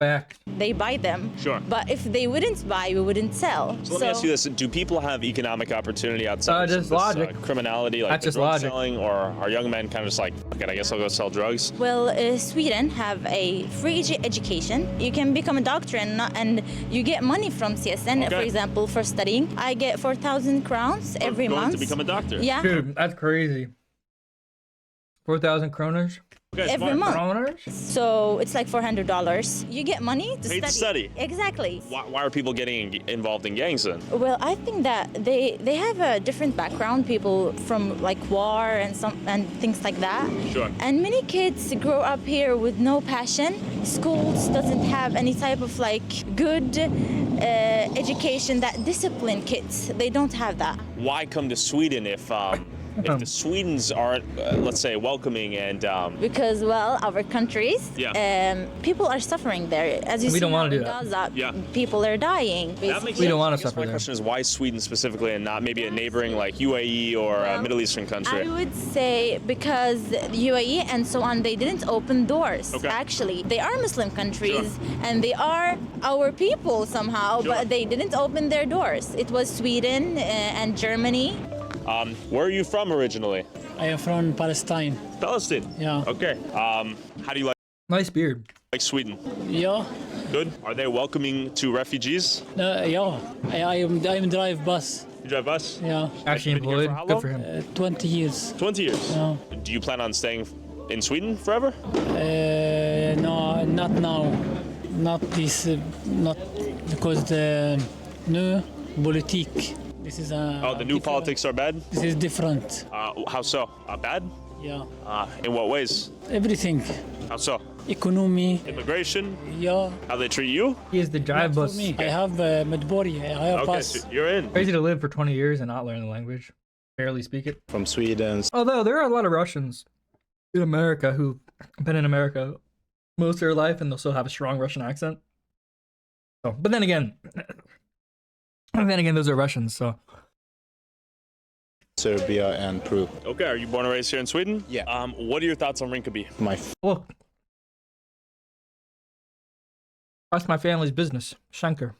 Speaker 1: Back.
Speaker 3: They buy them.
Speaker 7: Sure.
Speaker 3: But if they wouldn't buy, we wouldn't sell.
Speaker 7: So let me ask you this: do people have economic opportunity outside of
Speaker 1: Just
Speaker 7: this,
Speaker 1: logic.
Speaker 7: criminality, like
Speaker 1: That's
Speaker 7: the
Speaker 1: just
Speaker 7: drug
Speaker 1: logic.
Speaker 7: selling, or are young men kind of just like, okay, I guess I'll go sell drugs?
Speaker 3: Well, Sweden have a free education. You can become a doctor and you get money from CSN,
Speaker 7: Okay.
Speaker 3: for example, for studying. I get 4,000 crowns every
Speaker 7: going
Speaker 3: month.
Speaker 7: to become a doctor?
Speaker 3: Yeah.
Speaker 1: Dude, that's crazy. 4,000 kroners?
Speaker 7: Okay,
Speaker 3: Every
Speaker 7: smart.
Speaker 3: month.
Speaker 1: Kroners?
Speaker 3: So it's like $400. You get money to
Speaker 7: Paid to study.
Speaker 3: Exactly.
Speaker 7: Why are people getting involved in gangs then?
Speaker 3: Well, I think that they have a different background. People from like war and things like that.
Speaker 7: Sure.
Speaker 3: And many kids grow up here with no passion. Schools doesn't have any type of like good education that discipline kids. They don't have that.
Speaker 7: Why come to Sweden if the Swedes aren't, let's say, welcoming and
Speaker 3: Because well, our countries, people are suffering there. As you
Speaker 1: We
Speaker 3: see
Speaker 1: don't wanna
Speaker 3: now
Speaker 1: do
Speaker 3: in
Speaker 1: that.
Speaker 3: Gaza,
Speaker 7: Yeah.
Speaker 3: people are dying.
Speaker 7: that
Speaker 3: Basically.
Speaker 7: makes
Speaker 1: We don't
Speaker 7: sense.
Speaker 1: want
Speaker 7: I
Speaker 1: to
Speaker 7: guess
Speaker 1: suffer
Speaker 7: my
Speaker 1: there.
Speaker 7: question is why Sweden specifically and not maybe a neighboring like UAE or a Middle Eastern country?
Speaker 3: I would say because UAE and so on, they didn't open doors.
Speaker 7: Okay.
Speaker 3: Actually, they are Muslim countries and they are our people somehow,
Speaker 7: Sure.
Speaker 3: but they didn't open their doors. It was Sweden and Germany.
Speaker 7: Where are you from originally?
Speaker 20: I am from Palestine.
Speaker 7: Palestine.
Speaker 20: Yeah.
Speaker 7: Okay. How do you
Speaker 1: Nice beard.
Speaker 7: like Sweden?
Speaker 20: Yeah.
Speaker 7: Good. Are they welcoming to refugees?
Speaker 20: Yeah. I'm drive bus.
Speaker 7: You drive bus?
Speaker 20: Yeah.
Speaker 1: Actually
Speaker 7: Been here
Speaker 1: employed.
Speaker 7: for how
Speaker 1: Good
Speaker 7: long?
Speaker 1: for him.
Speaker 20: 20 years.
Speaker 7: 20 years.
Speaker 20: Yeah.
Speaker 7: Do you plan on staying in Sweden forever?
Speaker 20: No, not now. Not this. Not because the new politique. This is a.
Speaker 7: Oh, the new politics are bad?
Speaker 20: This is different.
Speaker 7: How so? Bad?
Speaker 20: Yeah.
Speaker 7: In what ways?
Speaker 20: Everything.
Speaker 7: How so?
Speaker 20: Economy.
Speaker 7: Immigration?
Speaker 20: Yeah.
Speaker 7: How they treat you?
Speaker 1: He is the drive
Speaker 20: For
Speaker 1: bus.
Speaker 20: me, I have Medbori. I have
Speaker 7: Okay,
Speaker 20: pass.
Speaker 7: so you're in.
Speaker 1: Crazy to live for 20 years and not learn the language. Barely speak it.
Speaker 5: From Sweden.
Speaker 1: Although there are a lot of Russians in America who've been in America most of their life and they'll still have a strong Russian accent. So, but then again, those are Russians, so.
Speaker 5: Serbia and Peru.
Speaker 7: Okay, are you born and raised here in Sweden?
Speaker 5: Yeah.
Speaker 7: What are your thoughts on Rinkeby?
Speaker 1: Look. That's my family's business. Schenker.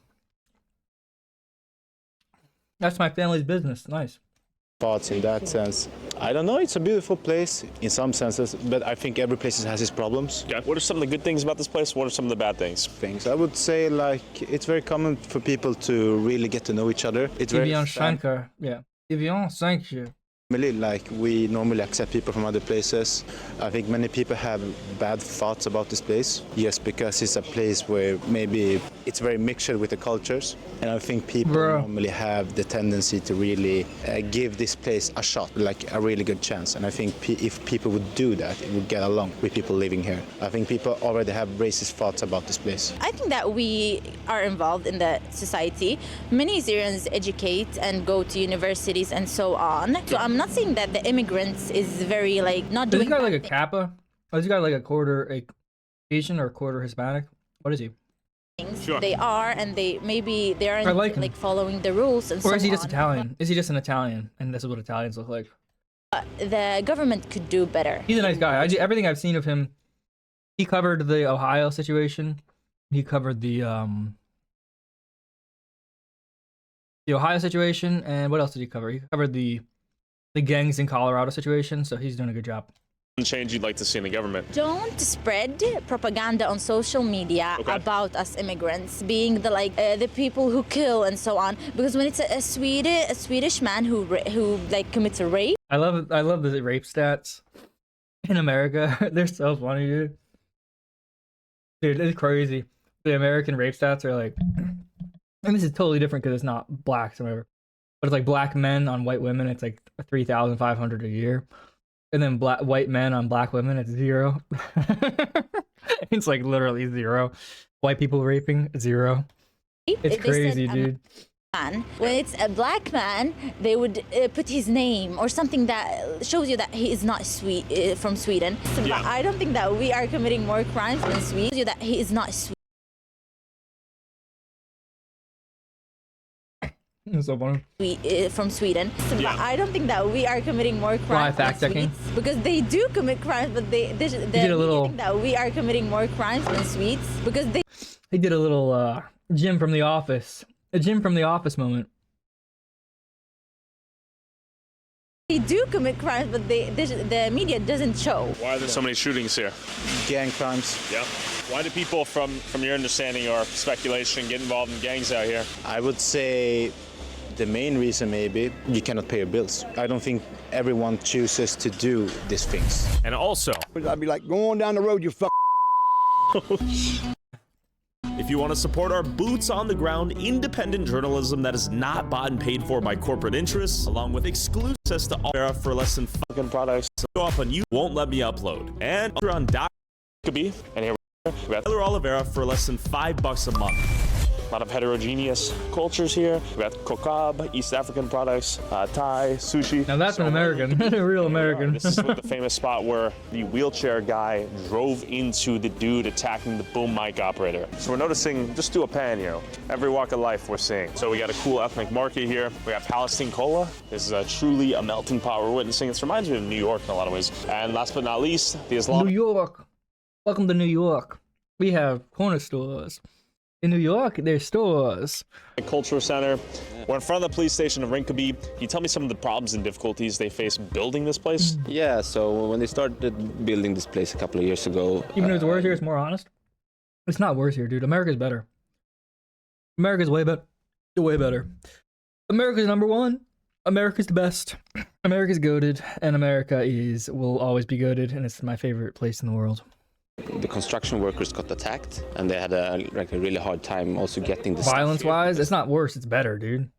Speaker 1: That's my family's business. Nice.
Speaker 5: Thoughts in that sense. I don't know, it's a beautiful place in some senses, but I think every place has its problems.
Speaker 7: Yeah. What are some of the good things about this place? What are some of the bad things?
Speaker 5: I would say like it's very common for people to really get to know each other. It's very
Speaker 1: Evian Schenker. Yeah. Evian, thank you.
Speaker 5: Like we normally accept people from other places. I think many people have bad thoughts about this place. Yes, because it's a place where maybe it's very mixed with the cultures. And I think people normally have the tendency to really give this place a shot, like a really good chance. And I think if people would do that, it would get along with people living here. I think people already have racist thoughts about this place.
Speaker 3: I think that we are involved in the society. Many Syrians educate and go to universities and so on. So I'm not saying that the immigrants is very like not doing.
Speaker 1: Is this guy like a Kappa? Oh, is this guy like a quarter Asian or a quarter Hispanic? What is he?
Speaker 3: Sure. They are, and they aren't like following the rules and so on.
Speaker 1: Or is he just Italian? Is he just an Italian? And this is what Italians look like.
Speaker 3: The government could do better.
Speaker 1: He's a nice guy. Everything I've seen of him, he covered the Ohio situation. He covered the Ohio situation, and what else did he cover? He covered the gangs in Colorado situation, so he's doing a good job.
Speaker 7: Change you'd like to see in the government?
Speaker 3: Don't spread propaganda on social media about us immigrants being the people who kill and so on. Because when it's a Swedish man who like commits a rape.
Speaker 1: I love the rape stats in America. They're so funny, dude. Dude, it's crazy. The American rape stats are like, and this is totally different because it's not blacks or whatever, but it's like black men on white women. It's like 3,500 a year. And then white men on black women, it's 0. It's like literally 0. White people raping, 0. It's crazy, dude.
Speaker 3: When it's a black man, they would put his name or something that shows you that he is not from Sweden. So I don't think that we are committing more crimes than Sweden. That he is not Sweden.
Speaker 1: So funny.
Speaker 3: From Sweden. So I don't think that we are committing more crimes than Swedes, because they do commit crimes, but they did a little. Think that we are committing more crimes than Swedes because
Speaker 1: they did a little Jim from The Office, a Jim from The Office moment.
Speaker 3: They do commit crimes, but the media doesn't show.
Speaker 7: Why are there so many shootings here?
Speaker 5: Gang crimes.
Speaker 7: Yeah. Why do people, from your understanding or speculation, get involved in gangs out here?
Speaker 5: I would say the main reason maybe you cannot pay your bills. I don't think everyone chooses to do these things.
Speaker 2: And also,
Speaker 21: I'd be like, go on down the road, you fuck.
Speaker 2: If you want to support our boots on the ground independent journalism that is not bought and paid for by corporate interests, along with exclusive access to all Vera for less than fucking products, go up on you won't let me upload. And you're on
Speaker 7: could be. And here
Speaker 2: we got Oliveira for less than $5 a month.
Speaker 7: A lot of heterogeneous cultures here. We got kokab, East African products, Thai, sushi.
Speaker 1: Now that's an American, a real American.
Speaker 7: This is the famous spot where the wheelchair guy drove into the dude attacking the boom mic operator. So we're noticing, just do a pan here, every walk of life we're seeing. So we got a cool ethnic market here. We got Palestine Cola. This is truly a melting pot we're witnessing. This reminds me of New York in a lot of ways. And last but not least, the Islamic.
Speaker 1: New York. Welcome to New York. We have corner stores. In New York, there's stores.
Speaker 7: Cultural Center. We're in front of the police station of Rinkeby. Can you tell me some of the problems and difficulties they face building this place?
Speaker 17: Yeah, so when they started building this place a couple of years ago...
Speaker 1: Even though it's worse here, it's more honest. It's not worse here, dude. America's better. America's way better. Way better. America's number one. America's the best. America's goated, and America will always be goated, and it's my favorite place in the world.
Speaker 17: The construction workers got attacked, and they had a really hard time also getting the
Speaker 1: violence-wise. It's not worse; it's better, dude.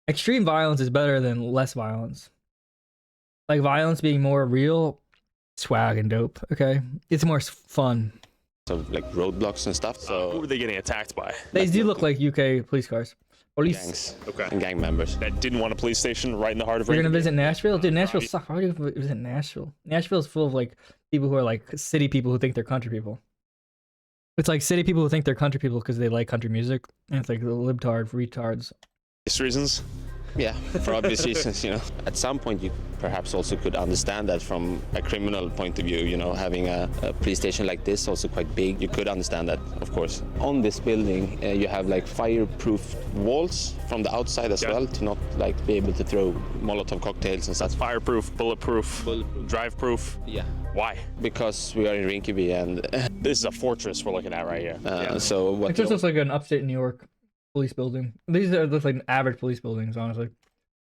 Speaker 1: Extreme violence is better than less violence. Like violence being more real, swag and dope. Okay, it's more fun.
Speaker 17: So like roadblocks and stuff. So
Speaker 7: who were they getting attacked by?
Speaker 1: They do look like UK police cars. Police.
Speaker 17: Gangs. Okay. And gang members
Speaker 7: that didn't want a police station right in the heart of.
Speaker 1: We're gonna visit Nashville, dude. Nashville sucks. Why would you visit Nashville? Nashville's full of like people who are like city people who think they're country people. It's like city people who think they're country people because they like country music, and it's like the libtard retards.
Speaker 7: Reasons.
Speaker 17: Yeah, for obvious reasons, you know. At some point, you perhaps also could understand that from a criminal point of view, you know, having a police station like this, also quite big, you could understand that, of course. On this building, you have like fireproof walls from the outside as well, to not like be able to throw Molotov cocktails and stuff.
Speaker 7: That's fireproof, bulletproof, drive-proof.
Speaker 17: Yeah.
Speaker 7: Why?
Speaker 17: Because we are in Rinkeby and...
Speaker 7: This is a fortress we're looking at right here.
Speaker 17: So what?
Speaker 1: It just looks like an upstate New York police building. These are look like average police buildings, honestly.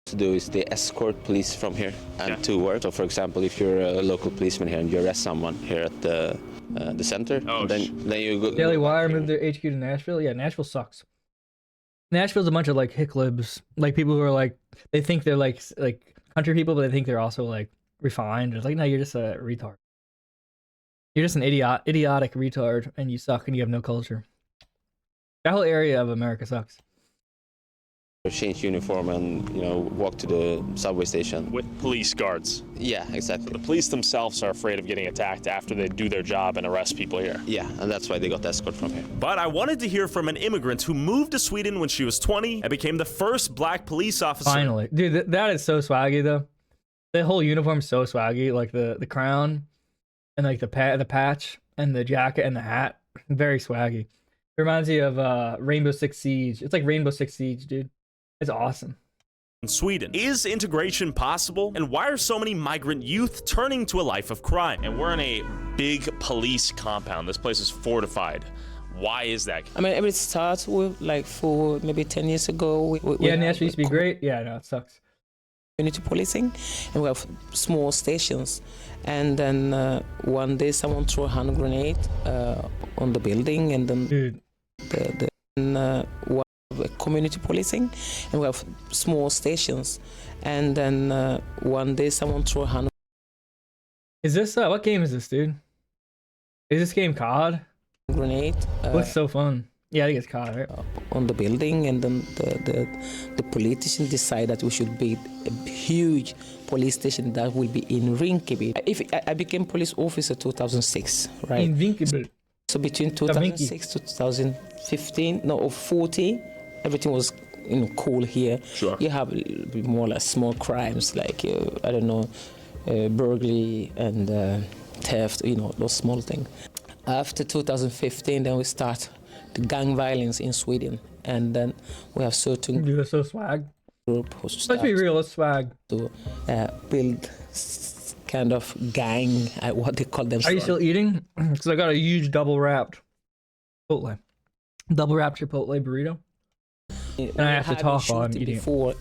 Speaker 17: To do is they escort police from here and to work. So, for example, if you're a local policeman here and you arrest someone here at the center, then you go.
Speaker 1: Daily Wire moved their HQ to Nashville. Yeah, Nashville sucks. Nashville's a bunch of like hicklibs, like people who are like they think they're like country people, but they think they're also like refined. It's like, no, you're just a retard. You're just an idiotic retard, and you suck, and you have no culture. That whole area of America sucks.
Speaker 17: Change uniform and walk to the subway station
Speaker 7: with police guards.
Speaker 17: Yeah, exactly.
Speaker 7: The police themselves are afraid of getting attacked after they do their job and arrest people here.
Speaker 17: Yeah, and that's why they got escort from here.
Speaker 2: But I wanted to hear from an immigrant who moved to Sweden when she was 20 and became the first black police officer.
Speaker 1: Finally, dude, that is so swaggy though. The whole uniform's so swaggy, like the crown and like the patch and the jacket and the hat, very swaggy. It reminds me of Rainbow Six Siege. It's like Rainbow Six Siege, dude. It's awesome.
Speaker 2: In Sweden, is integration possible? And why are so many migrant youth turning to a life of crime?
Speaker 7: And we're in a big police compound. This place is fortified. Why is that?
Speaker 6: I mean, it starts with like maybe 10 years ago.
Speaker 1: Yeah, Nashville used to be great. Yeah, no, it sucks.
Speaker 6: Community policing, and we have small stations. And then one day someone threw a hand grenade on the building, and then community policing, and we have small stations. And then one day someone threw a hand.
Speaker 1: Is this what game is this, dude? Is this game COD?
Speaker 6: Grenade.
Speaker 1: Looks so fun. Yeah, I think it's COD, right?
Speaker 6: On the building, and then the politicians decide that we should build a huge police station that will be in Rinkeby. If I became police officer 2006, right?
Speaker 1: In Rinkeby.
Speaker 6: So between 2006 to 2015, no, or 14, everything was cool here.
Speaker 7: Sure.
Speaker 6: You have more like small crimes like I don't know, burglary and theft. Those small things. After 2015, then we start the gang violence in Sweden, and then we have certain.
Speaker 1: Dude, that's so swag.
Speaker 6: Group who
Speaker 1: Let's be real, it's swag.
Speaker 6: To build kind of gang, what they call them.
Speaker 1: Are you still eating? Because I got a huge double wrapped Chipotle burrito, and I have to talk while I'm eating it.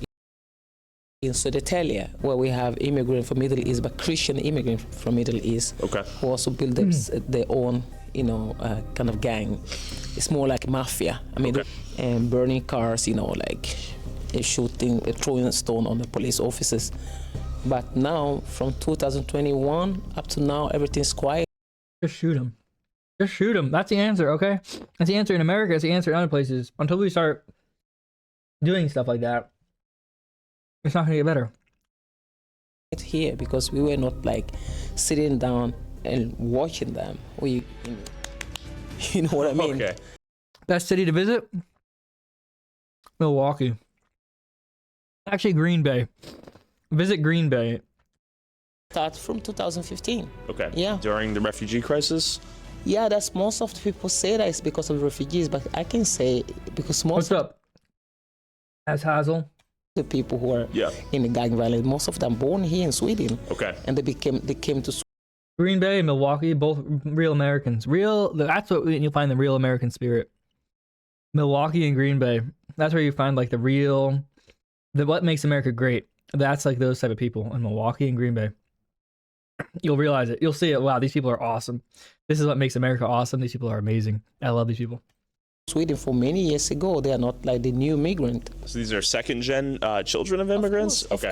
Speaker 6: In Södertälje, where we have immigrants from Middle East, but Christian immigrants from Middle East, who also build their own, kind of gang. It's more like mafia. I mean, and burning cars, like shooting, throwing a stone on the police officers. But now, from 2021 up to now, everything's quiet.
Speaker 1: Just shoot them. Just shoot them. That's the answer, okay? That's the answer in America. That's the answer in other places. Until we start doing stuff like that, it's not gonna get better.
Speaker 6: Here, because we were not like sitting down and watching them. You know what I mean?
Speaker 7: Okay.
Speaker 1: Best city to visit? Milwaukee. Actually, Green Bay. Visit Green Bay.
Speaker 6: Start from 2015.
Speaker 7: Okay.
Speaker 6: Yeah.
Speaker 7: During the refugee crisis?
Speaker 6: Yeah, that's most of the people say that it's because of refugees, but I can say because most.
Speaker 1: What's up? As Hazel.
Speaker 6: The people who are in the gang violence, most of them born here in Sweden.
Speaker 7: Okay.
Speaker 6: And they came to
Speaker 1: Green Bay and Milwaukee, both real Americans. That's what you'll find the real American spirit. Milwaukee and Green Bay. That's where you find like what makes America great. That's like those type of people in Milwaukee and Green Bay. You'll realize it. You'll see it. Wow, these people are awesome. This is what makes America awesome. These people are amazing. I love these people.
Speaker 6: Sweden for many years ago. They are not like the new migrant.
Speaker 7: So these are second-gen children of immigrants?
Speaker 6: Of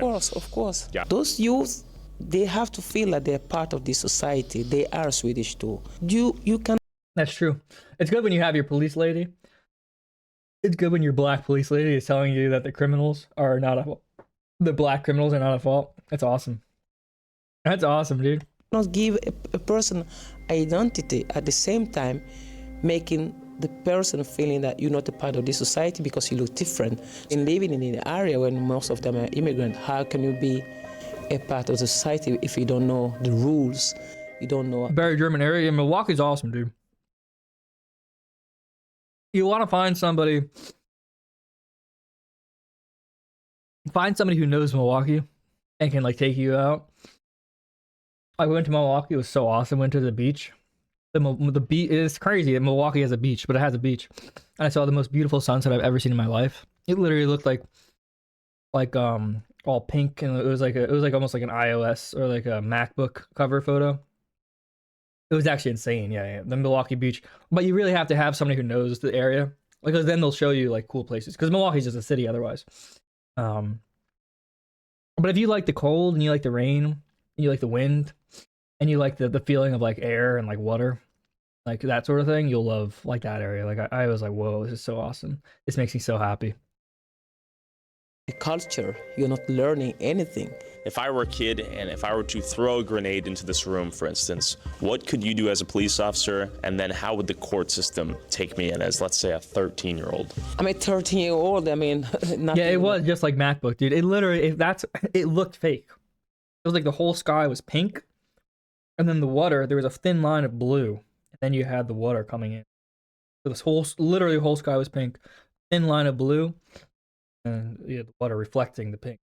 Speaker 6: course.
Speaker 7: Yeah.
Speaker 6: Those youth, they have to feel that they're part of this society. They are Swedish too. You can.
Speaker 1: That's true. It's good when you have your police lady. It's good when your black police lady is telling you that the black criminals are not at fault. That's awesome. That's awesome, dude.
Speaker 6: Not give a person identity at the same time, making the person feeling that you're not a part of this society because you look different. In living in an area where most of them are immigrants, how can you be a part of the society if you don't know the rules? You don't know.
Speaker 1: Very German area. Milwaukee's awesome, dude. You want to find somebody who knows Milwaukee and can like take you out. I went to Milwaukee. It was so awesome. Went to the beach. The beach is crazy that Milwaukee has a beach, but it has a beach. And I saw the most beautiful sunset I've ever seen in my life. It literally looked like all pink, and it was like almost like an iOS or like a MacBook cover photo. It was actually insane. Yeah, the Milwaukee Beach. But you really have to have somebody who knows the area, because then they'll show you like cool places. Because Milwaukee's just a city otherwise. But if you like the cold and you like the rain, and you like the wind, and you like the feeling of like air and like water, like that sort of thing, you'll love like that area. Like I was like, whoa, this is so awesome. This makes me so happy.
Speaker 6: The culture, you're not learning anything.
Speaker 2: If I were a kid and if I were to throw a grenade into this room, for instance, what could you do as a police officer? And then how would the court system take me in as, let's say, a 13-year-old?
Speaker 6: I'm a 13-year-old. I mean,
Speaker 1: yeah, it was just like MacBook, dude. It literally, it looked fake. It was like the whole sky was pink, and then the water, there was a thin line of blue, and then you had the water coming in. So this literally the whole sky was pink, thin line of blue, and you had the water reflecting the pink.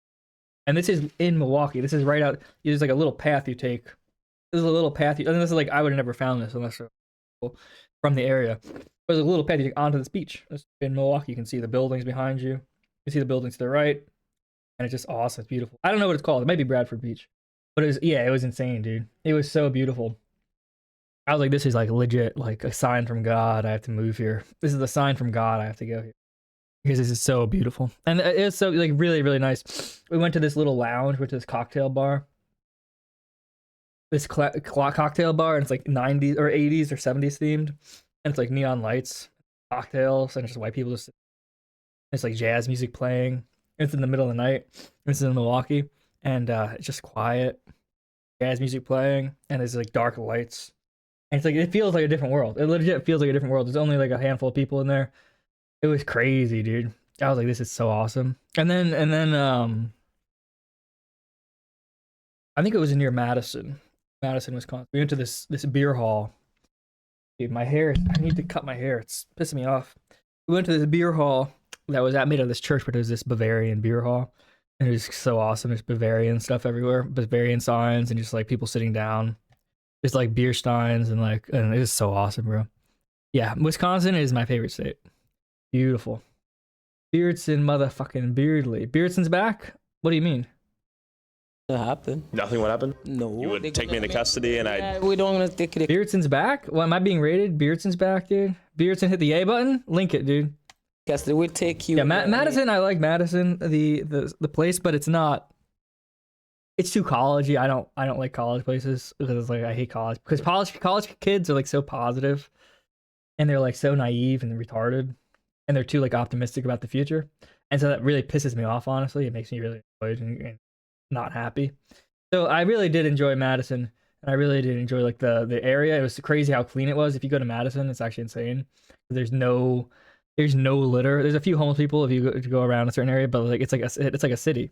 Speaker 1: And this is in Milwaukee. This is right out. There's like a little path you take. This is a little path. And this is like, I would have never found this unless from the area. There's a little path you take onto this beach. In Milwaukee, you can see the buildings behind you. You can see the buildings to the right. And it's just awesome. It's beautiful. I don't know what it's called. It might be Bradford Beach. But it was insane, dude. It was so beautiful. I was like, this is like legit, like a sign from God. I have to move here. This is a sign from God. I have to go here. Because this is so beautiful. And it was so like really, really nice. We went to this little lounge, went to this cocktail bar. This cocktail bar, and it's like 90s or 80s or 70s themed. And it's like neon lights, cocktails, and it's just white people just. It's like jazz music playing. It's in the middle of the night. This is in Milwaukee. And it's just quiet. Jazz music playing. And there's like dark lights. And it's like, it feels like a different world. It legit feels like a different world. There's only like a handful of people in there. It was crazy, dude. I was like, this is so awesome. And then I think it was near Madison, Wisconsin. We went to this beer hall. Dude, my hair, I need to cut my hair. It's pissing me off. We went to this beer hall that was made out of this church, but it was this Bavarian beer hall. And it was so awesome. There's Bavarian stuff everywhere, Bavarian signs, and just like people sitting down. Just like beer steins, and it was so awesome, bro. Yeah, Wisconsin is my favorite state. Beautiful. Beardson motherfucking Beardley. Beardson's back? What do you mean?
Speaker 6: What happened?
Speaker 2: Nothing would happen?
Speaker 6: No.
Speaker 2: You would take me into custody and
Speaker 6: we don't want to take it.
Speaker 1: Beardson's back? What, am I being raided? Beardson's back, dude? Beardson hit the A button? Link it, dude.
Speaker 6: Custody will take you.
Speaker 1: Yeah, Madison, I like Madison, the place, but it's not. It's too collegey. I don't like college places because it's like I hate college. Because college kids are like so positive, and they're like so naive and retarded. And they're too like optimistic about the future, and so that really pisses me off. Honestly, it makes me really annoyed and not happy. So I really did enjoy Madison, and I really did enjoy like the area. It was crazy how clean it was. If you go to Madison, it's actually insane. There's no litter. There's a few homeless people if you go around a certain area, but like it's like a city,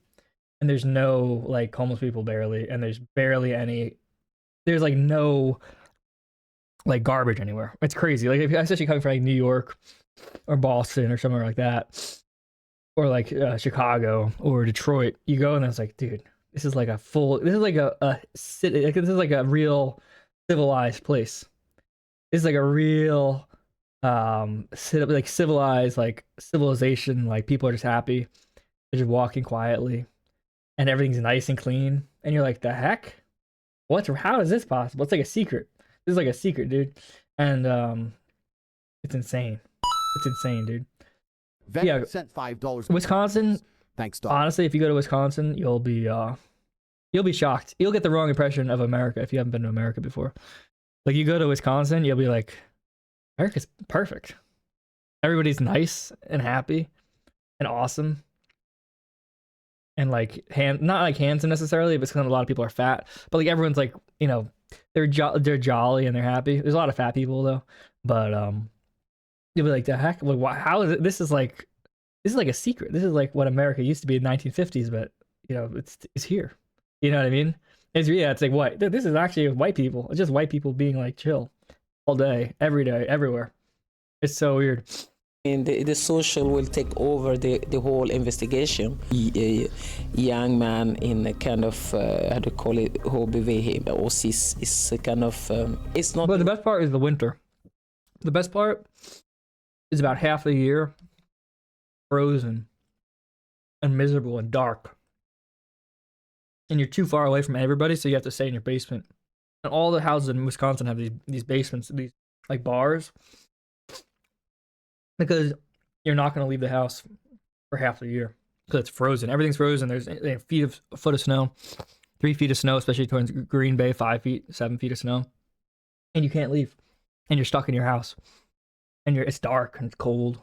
Speaker 1: and there's no like homeless people barely, and there's barely any. There's like no like garbage anywhere. It's crazy. Like especially coming from like New York or Boston or somewhere like that, or like Chicago or Detroit, you go and it's like, dude, this is like a city. Like, this is like a real civilized place. This is like a real like civilized, like civilization. Like people are just happy, they're just walking quietly, and everything's nice and clean. And you're like, the heck? How is this possible? It's like a secret. This is like a secret, dude. And it's insane. It's insane, dude.
Speaker 9: Vet sent $5.
Speaker 1: Wisconsin.
Speaker 9: Thanks, Doc.
Speaker 1: Honestly, if you go to Wisconsin, you'll be shocked. You'll get the wrong impression of America if you haven't been to America before. Like you go to Wisconsin, you'll be like, America's perfect. Everybody's nice and happy and awesome. And like not like handsome necessarily, but because a lot of people are fat. But like everyone's like, you know, they're jolly and they're happy. There's a lot of fat people though, but you'll be like, the heck? Like, how is it? This is like a secret. This is like what America used to be in the 1950s, but you know, it's here. You know what I mean? It's like what? This is actually white people. It's just white people being like chill all day, every day, everywhere. It's so weird.
Speaker 6: And the social will take over the whole investigation. A young man in a kind of how do you call it, HBV or cis is a kind of it's not.
Speaker 1: But the best part is the winter. The best part is about half the year frozen and miserable and dark. and you're too far away from everybody, so you have to stay in your basement. And all the houses in Wisconsin have these basements, these like bars, because you're not going to leave the house for half the year because it's frozen. Everything's frozen. There's a foot of snow, 3 feet of snow, especially towards Green Bay, 5 feet, 7 feet of snow, and you can't leave, and you're stuck in your house, and it's dark and it's cold.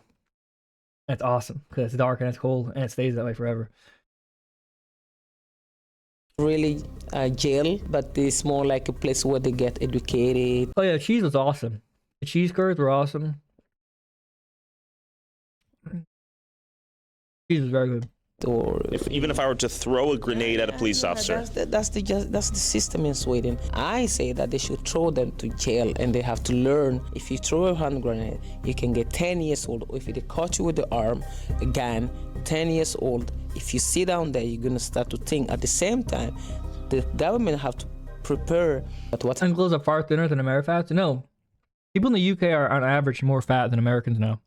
Speaker 1: And it's awesome because it's dark and it's cold, and it stays that way forever.
Speaker 6: Really jail, but it's more like a place where they get educated.
Speaker 1: Oh yeah, cheese was awesome. The cheese curds were awesome. Cheese was very good.
Speaker 6: Or
Speaker 2: even if I were to throw a grenade at a police officer.
Speaker 6: That's the system in Sweden. I say that they should throw them to jail, and they have to learn. If you throw a hand grenade, you can get 10 years old. Or if they caught you with the arm, a gun, 10 years old. If you sit down there, you're gonna start to think. At the same time, the government have to prepare. But what?
Speaker 1: Anglos are far thinner than Americans? No, people in the UK are on average more fat than Americans now.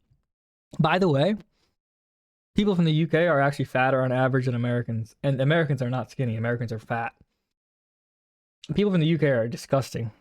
Speaker 1: By the way, people from the UK are actually fatter on average than Americans. And Americans are not skinny. Americans are fat. People from the UK are disgusting.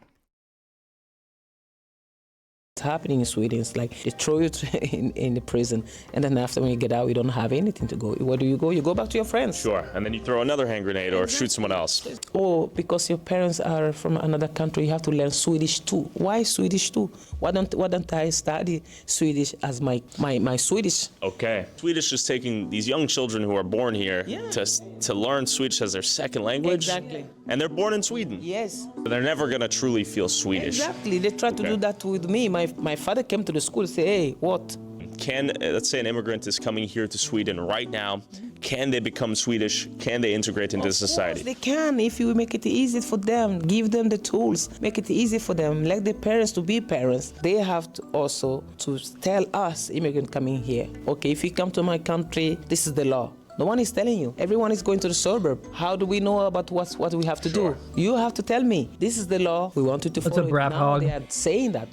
Speaker 6: What's happening in Sweden is like they throw you in the prison, and then after when you get out, you don't have anything to go. Where do you go? You go back to your friends.
Speaker 2: Sure, and then you throw another hand grenade or shoot someone else.
Speaker 6: Or because your parents are from another country, you have to learn Swedish too. Why Swedish too? Why don't I study Swedish as my Swedish?
Speaker 2: Okay. Swedish is taking these young children who are born here to learn Swedish as their second language.
Speaker 6: Exactly.
Speaker 2: And they're born in Sweden.
Speaker 6: Yes.
Speaker 2: But they're never gonna truly feel Swedish.
Speaker 6: Exactly. They try to do that with me. My father came to the school and said, hey, what?
Speaker 2: Can, let's say an immigrant is coming here to Sweden right now, can they become Swedish? Can they integrate into society?
Speaker 6: They can, if you make it easy for them, give them the tools, make it easy for them, like the parents to be parents. They have to also to tell us, immigrant coming here, okay, if you come to my country, this is the law. No one is telling you. Everyone is going to the suburb. How do we know about what we have to do? You have to tell me. This is the law. We want you to follow.
Speaker 1: That's a brap hog.
Speaker 6: They are saying that.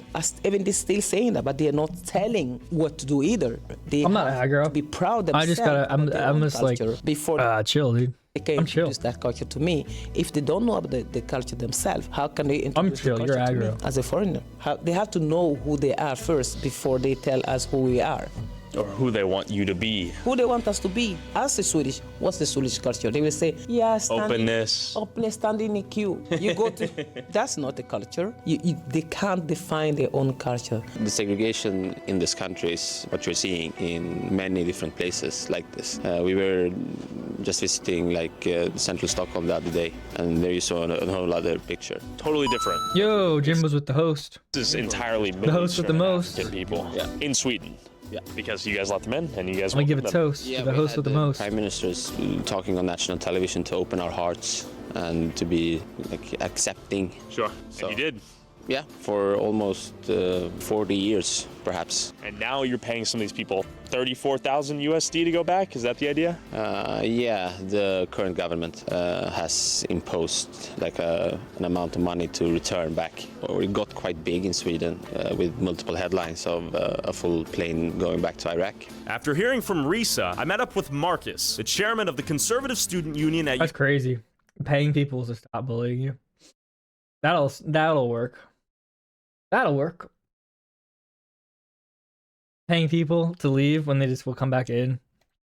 Speaker 6: Even they're still saying that, but they are not telling what to do either.
Speaker 1: I'm not aggro.
Speaker 6: To be proud themselves.
Speaker 1: I just gotta. I'm just like
Speaker 6: before
Speaker 1: chill, dude.
Speaker 6: They can introduce that culture to me. If they don't know about the culture themselves, how can they introduce the culture to me as a foreigner? They have to know who they are first before they tell us who we are.
Speaker 2: Or who they want you to be.
Speaker 6: Who they want us to be. As the Swedish, what's the Swedish culture? They will say, yeah,
Speaker 2: openness.
Speaker 6: Openness, stand in a queue. You go to, that's not the culture. They can't define their own culture.
Speaker 17: The segregation in this country is what you're seeing in many different places like this. We were just visiting central Stockholm the other day, and there you saw a whole other picture.
Speaker 2: Totally different.
Speaker 1: Yo, Jim was with the host.
Speaker 2: This is entirely
Speaker 1: the host with the most
Speaker 2: people in Sweden.
Speaker 17: Yeah,
Speaker 2: because you guys let them in, and you guys.
Speaker 1: I'm gonna give a toast to the host with the most.
Speaker 17: Prime ministers talking on national television to open our hearts and to be accepting.
Speaker 2: Sure, and you did.
Speaker 17: Yeah, for almost 40 years, perhaps.
Speaker 2: And now you're paying some of these people 34,000 USD to go back. Is that the idea?
Speaker 17: Yeah, the current government has imposed an amount of money to return back. It got quite big in Sweden with multiple headlines of a full plane going back to Iraq.
Speaker 2: After hearing from Risa, I met up with Marcus, the chairman of the Conservative Student Union at.
Speaker 1: That's crazy. Paying people to stop bullying you. That'll work. That'll work. Paying people to leave when they just will come back in.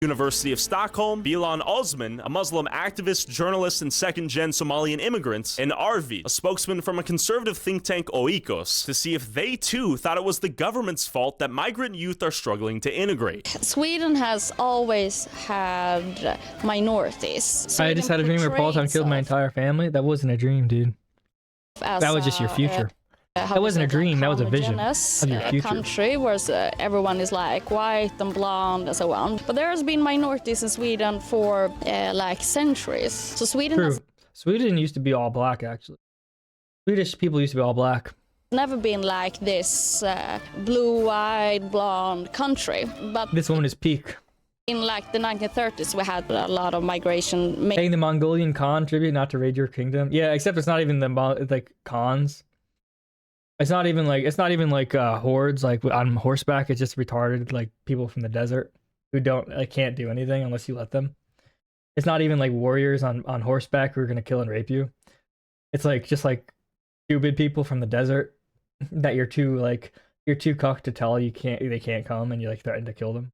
Speaker 2: University of Stockholm, Bilan Osman, a Muslim activist, journalist, and second-gen Somalian immigrant, and Arvi, a spokesman from a conservative think tank Oikos, to see if they too thought it was the government's fault that migrant youth are struggling to integrate.
Speaker 3: Sweden has always had minorities.
Speaker 1: I just had a dream where Paultown killed my entire family. That wasn't a dream, dude. That was just your future. That wasn't a dream, that was a vision of your future.
Speaker 3: Country where everyone is like white and blonde and so on. But there has been minorities in Sweden for centuries. So Sweden
Speaker 1: Sweden used to be all black, actually. Swedish people used to be all black.
Speaker 3: Never been like this blue-eyed, blonde country. But
Speaker 1: this woman is peak.
Speaker 3: In the 1930s, we had a lot of migration.
Speaker 1: Paying the Mongolian Khan tribute not to raid your kingdom. Yeah, except it's not even the Khans. It's not even hordes on horseback. It's just retarded people from the desert who can't do anything unless you let them. It's not even like warriors on horseback who are gonna kill and rape you. It's like just like stupid people from the desert that you're too cucked to tell they can't come, and you like threaten to kill them.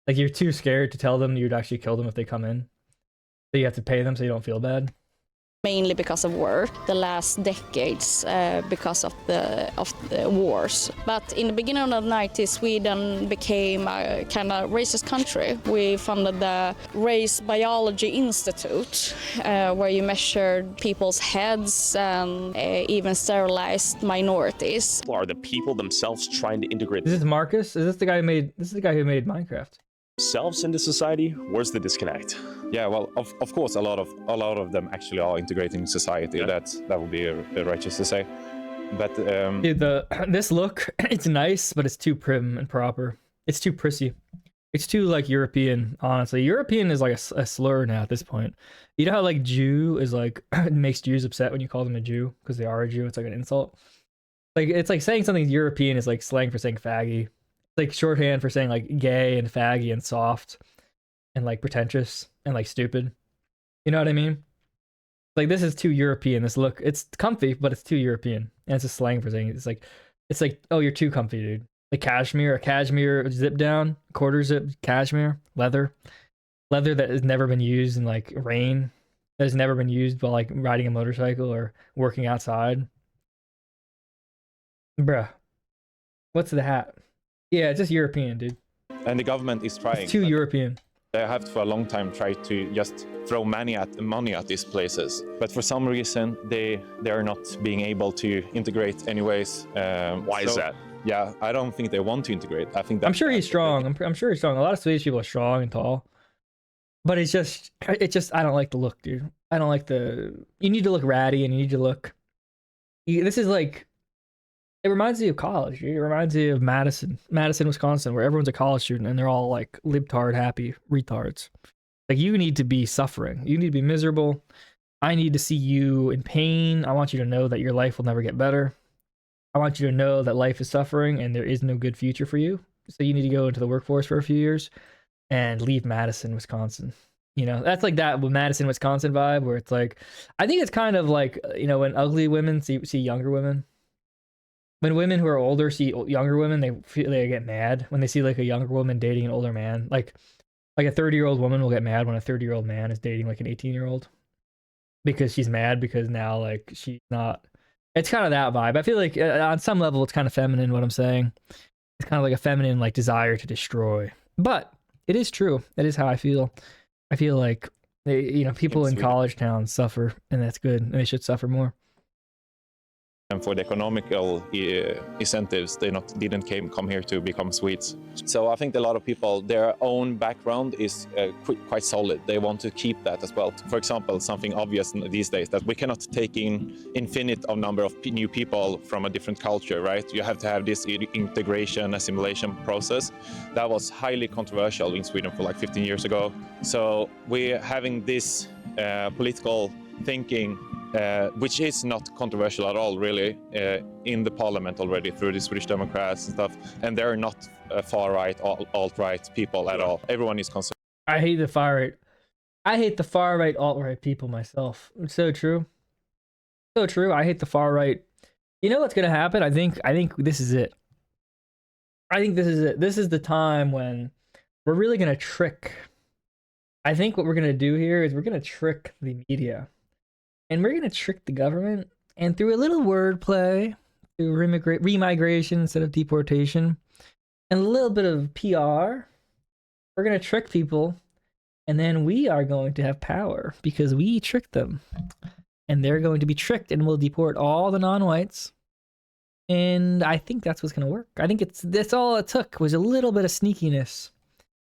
Speaker 1: Like you're too scared to tell them you'd actually kill them if they come in. So you have to pay them so you don't feel bad.
Speaker 10: Mainly because of war, the last decades because of the wars. But in the beginning of the 90s, Sweden became a kind of racist country. We funded the Race Biology Institute, where you measured people's heads and even sterilized minorities.
Speaker 2: Are the people themselves trying to integrate?
Speaker 1: Is this Marcus? Is this the guy who made? This is the guy who made Minecraft.
Speaker 2: Themselves into society? Where's the disconnect?
Speaker 22: Yeah, well, of course, a lot of them actually are integrating society. Yeah. That would be righteous to say. But
Speaker 1: dude, this look, it's nice, but it's too prim and proper. It's too prissy. It's too like European. Honestly, European is like a slur now at this point. You know how like Jew is like it makes Jews upset when you call them a Jew because they are a Jew. It's like an insult. Like it's like saying something European is like slang for saying faggy. Like shorthand for saying like gay and faggy and soft and like pretentious and like stupid. You know what I mean? Like this is too European. This look, it's comfy, but it's too European. And it's a slang for saying it's like, oh, you're too comfy, dude. Like a cashmere zip down, quarter zip cashmere, leather that has never been used in like rain, that has never been used while like riding a motorcycle or working outside. Bruh, what's the hat? Yeah, it's just European, dude.
Speaker 22: And the government is trying.
Speaker 1: It's too European.
Speaker 22: They have for a long time tried to just throw money at these places, but for some reason they are not being able to integrate anyways.
Speaker 2: Why is that?
Speaker 22: Yeah, I don't think they want to integrate. I think
Speaker 1: I'm sure he's strong. I'm sure he's strong. A lot of Swedish people are strong and tall, but it's just I don't like the look, dude. I don't like the. You need to look ratty, and you need to look. This is like. It reminds me of college. It reminds me of Madison, Wisconsin, where everyone's a college student and they're all like libtard happy retards. Like you need to be suffering. You need to be miserable. I need to see you in pain. I want you to know that your life will never get better. I want you to know that life is suffering and there is no good future for you. So you need to go into the workforce for a few years and leave Madison, Wisconsin. You know, that's like that Madison, Wisconsin vibe where it's like, I think it's kind of like, you know, when ugly women see younger women. When women who are older see younger women, they get mad when they see like a younger woman dating an older man. Like a 30-year-old woman will get mad when a 30-year-old man is dating like an 18-year-old because she's mad because now like she's not. It's kind of that vibe. I feel like on some level it's kind of feminine. What I'm saying, it's kind of like a feminine like desire to destroy. But it is true. That is how I feel. I feel like people in college towns suffer, and that's good, and they should suffer more.
Speaker 22: And for the economical incentives, they didn't come here to become Swedes. So I think a lot of people, their own background is quite solid. They want to keep that as well. For example, something obvious these days that we cannot take in infinite number of new people from a different culture, right? You have to have this integration, assimilation process. That was highly controversial in Sweden for like 15 years ago. So we're having this political thinking which is not controversial at all, really, in the parliament already through the Swedish Democrats and stuff. And they're not far-right, alt-right people at all. Everyone is concerned.
Speaker 1: I hate the far-right. I hate the far-right, alt-right people myself. It's so true. So true. I hate the far-right. You know what's going to happen? I think this is it. I think this is it. This is the time when we're really going to trick. I think what we're going to do here is we're going to trick the media. And we're going to trick the government, and through a little wordplay, through remigration instead of deportation, and a little bit of PR, we're going to trick people, and then we are going to have power because we tricked them. And they're going to be tricked, and we'll deport all the non-whites. And I think that's what's going to work. I think that's all it took was a little bit of sneakiness.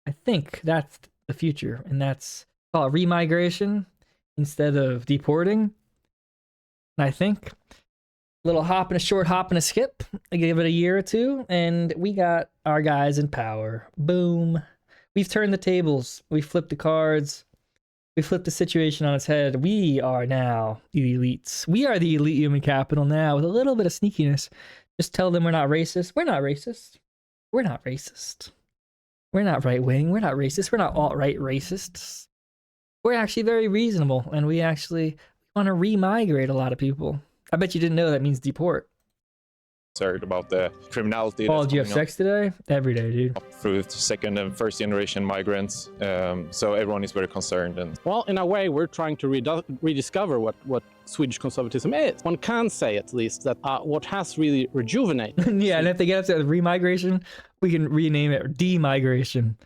Speaker 1: I think that's the future, and that's called remigration. Instead of deporting. And I think a little hop and a short hop and a skip. I give it a year or two, and we got our guys in power. Boom. We've turned the tables. We flipped the cards. We flipped the situation on its head. We are now the elites. We are the elite human capital now with a little bit of sneakiness. Just tell them we're not racist. We're not racist. We're not racist. We're not right-wing. We're not racist. We're not alt-right racists. we're actually very reasonable, and we actually want to re-migrate a lot of people. I bet you didn't know that means deport.
Speaker 22: About the criminality.
Speaker 1: Paul, did you have sex today? Every day, dude.
Speaker 22: Through second and first generation migrants. So everyone is very concerned. And
Speaker 11: well, in a way, we're trying to rediscover what Swedish conservatism is. One can say, at least, that what has really rejuvenated.
Speaker 1: Yeah, and if they get up to remigration, we can rename it demigration.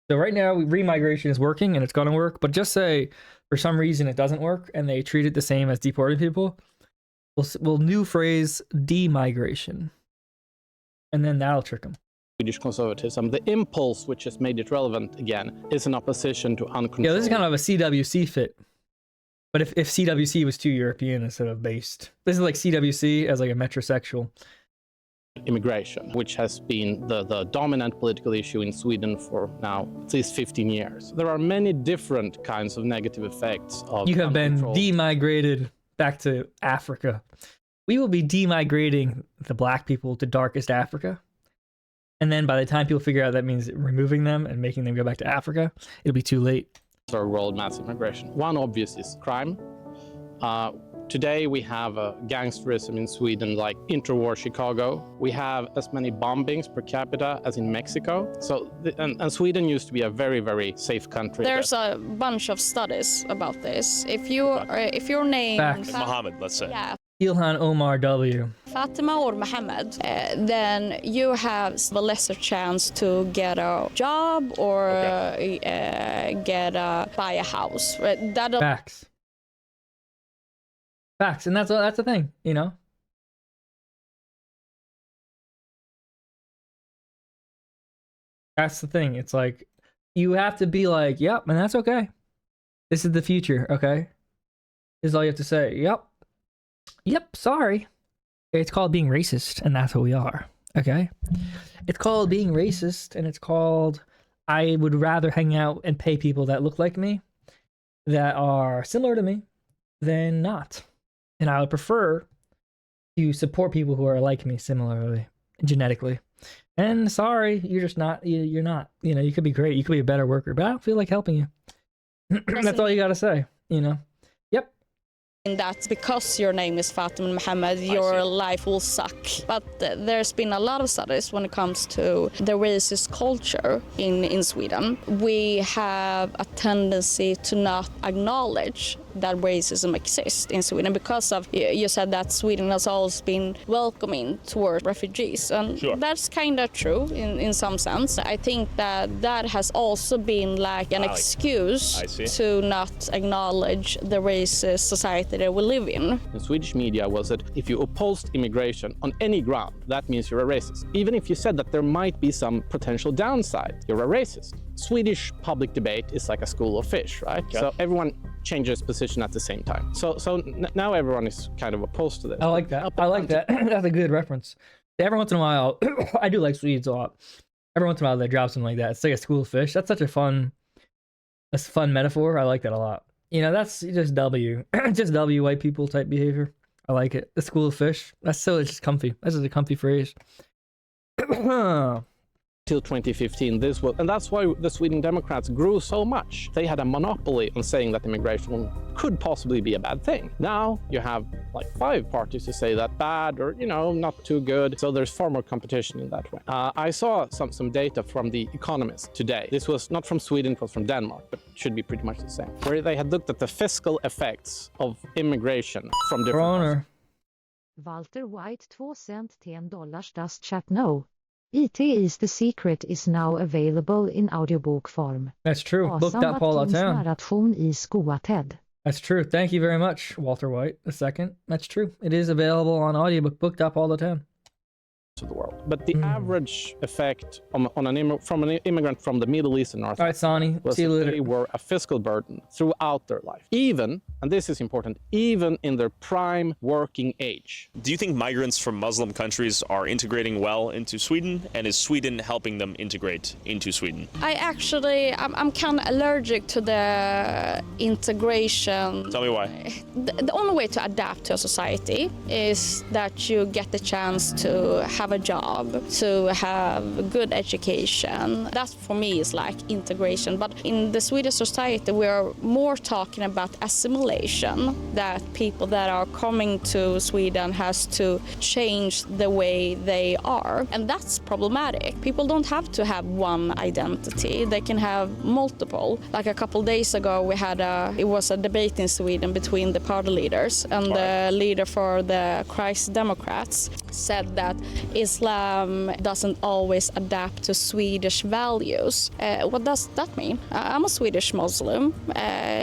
Speaker 1: So right now, remigration is working, and it's going to work. But just say, for some reason, it doesn't work, and they treat it the same as deporting people. We'll new phrase demigration, and then that'll trick them.
Speaker 11: Swedish conservatism, the impulse which has made it relevant again, is in opposition to uncontrolled.
Speaker 1: Yeah, this is kind of a CWC fit. But if CWC was too European instead of based, this is like CWC as like a metrosexual.
Speaker 11: Immigration, which has been the dominant political issue in Sweden for now at least 15 years. There are many different kinds of negative effects of.
Speaker 1: You have been demigrated back to Africa. We will be demigrating the black people to darkest Africa. And then by the time people figure out that means removing them and making them go back to Africa, it'll be too late.
Speaker 11: Third world mass immigration. One obvious is crime. Today we have gangsterism in Sweden like interwar Chicago. We have as many bombings per capita as in Mexico. So and Sweden used to be a very, very safe country.
Speaker 10: There's a bunch of studies about this. If your name
Speaker 2: Mohammed, let's say.
Speaker 10: Yeah.
Speaker 1: Ilhan Omar W.
Speaker 10: Fatima or Mohammed, then you have a lesser chance to get a job or buy a house.
Speaker 1: Facts. Facts, and that's the thing, you know. That's the thing. It's like you have to be like, yep, and that's okay. This is the future, okay? This is all you have to say. Yep, sorry. It's called being racist, and that's what we are, okay? It's called being racist, and it's called I would rather hang out and pay people that look like me, that are similar to me, than not. And I would prefer to support people who are like me similarly, genetically. And sorry, you're just not, you're not. You know, you could be great. You could be a better worker, but I don't feel like helping you. That's all you got to say, you know? Yep.
Speaker 10: And that's because your name is Fatima Mohammed, your life will suck. But there's been a lot of studies when it comes to the racist culture in Sweden. We have a tendency to not acknowledge that racism exists in Sweden because of, you said that Sweden has always been welcoming toward refugees, and that's kind of true in some sense. I think that has also been like an excuse to not acknowledge the racist society that we live in.
Speaker 11: The Swedish media was that if you opposed immigration on any ground, that means you're a racist. Even if you said that there might be some potential downside, you're a racist. Swedish public debate is like a school of fish, right? Okay. So everyone changes position at the same time. So now everyone is kind of opposed to this.
Speaker 1: I like that. That's a good reference. Every once in a while, I do like Swedes a lot. Every once in a while they drop something like that. It's like a school of fish. That's such a fun metaphor. I like that a lot. You know, that's just just W white people type behavior. I like it. The school of fish. It's just comfy. That's just a comfy phrase.
Speaker 11: Till 2015, and that's why the Sweden Democrats grew so much. They had a monopoly on saying that immigration could possibly be a bad thing. Now you have like 5 parties who say that bad or, you know, not too good. So there's far more competition in that way. I saw some data from The Economist today. This was not from Sweden, it was from Denmark, but should be pretty much the same. Where they had looked at the fiscal effects of immigration from different...
Speaker 13: Walter White 2 cent $10 does chat no. IT is the secret is now available in audiobook form.
Speaker 1: That's true. Book.paul.town. That's true. Thank you very much, Walter White. II. That's true. It is available on audiobook. Book.paul.town.
Speaker 11: Of the world, but the average effect from an immigrant from the Middle East and North.
Speaker 1: All right, Sonny.
Speaker 11: See you later. They were a fiscal burden throughout their life, even, and this is important, even in their prime working age.
Speaker 2: Do you think migrants from Muslim countries are integrating well into Sweden, and is Sweden helping them integrate into Sweden?
Speaker 10: I'm kind of allergic to the integration.
Speaker 2: Tell me why.
Speaker 10: The only way to adapt to a society is that you get the chance to have a job job, to have good education. That for me is like integration. But in the Swedish society, we are more talking about assimilation, that people that are coming to Sweden has to change the way they are. And that's problematic. People don't have to have one identity. They can have multiple. Like a couple days ago, it was a debate in Sweden between the party leaders, and the leader for the Christ Democrats said that Islam doesn't always adapt to Swedish values. What does that mean? I'm a Swedish Muslim.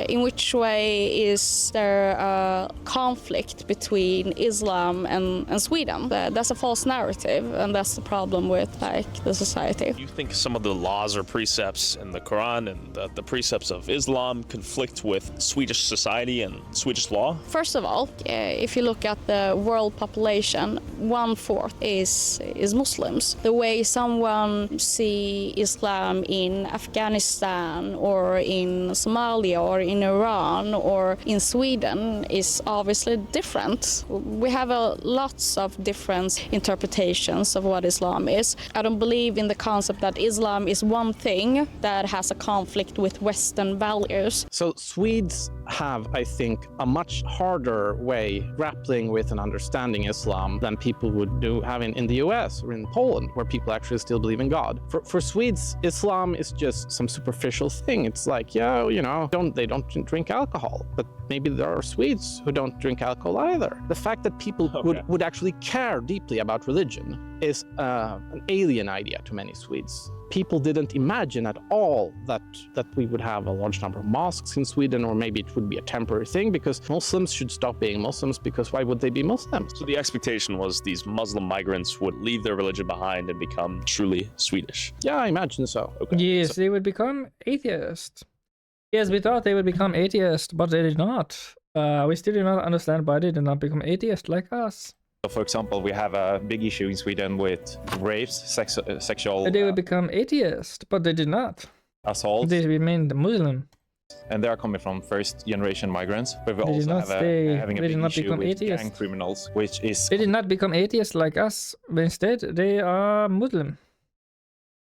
Speaker 10: In which way is there a conflict between Islam and Sweden? That's a false narrative, and that's the problem with the society.
Speaker 7: Do you think some of the laws or precepts in the Quran and the precepts of Islam conflict with Swedish society and Swedish law?
Speaker 10: First of all, if you look at the world population, 1/4 is Muslims. The way someone see Islam in Afghanistan or in Somalia or in Iran or in Sweden is obviously different. We have lots of different interpretations of what Islam is. I don't believe in the concept that Islam is one thing that has a conflict with Western values.
Speaker 11: So Swedes have, I think, a much harder way grappling with and understanding Islam than people would have in the US or in Poland, where people actually still believe in God. For Swedes, Islam is just some superficial thing. It's like, they don't drink alcohol, but maybe there are Swedes who don't drink alcohol either. The fact that people would actually care deeply about religion is an alien idea to many Swedes. People didn't imagine at all that we would have a large number of mosques in Sweden, or maybe it would be a temporary thing because Muslims should stop being Muslims, because why would they be Muslims?
Speaker 7: So the expectation was these Muslim migrants would leave their religion behind and become truly Swedish.
Speaker 11: Yeah, I imagine so.
Speaker 7: Okay.
Speaker 1: Yes, they would become atheists. Yes, we thought they would become atheists, but they did not. We still do not understand why they did not become atheists like us.
Speaker 22: For example, we have a big issue in Sweden with rapes, sexual...
Speaker 1: They would become atheists, but they did not.
Speaker 22: Assaults.
Speaker 1: They remained Muslim.
Speaker 22: And they are coming from first-generation migrants. But we
Speaker 1: They
Speaker 22: also having a big issue
Speaker 1: become
Speaker 22: with
Speaker 1: atheists.
Speaker 22: gang criminals, which is...
Speaker 1: They did not become atheists like us, but instead they are Muslim.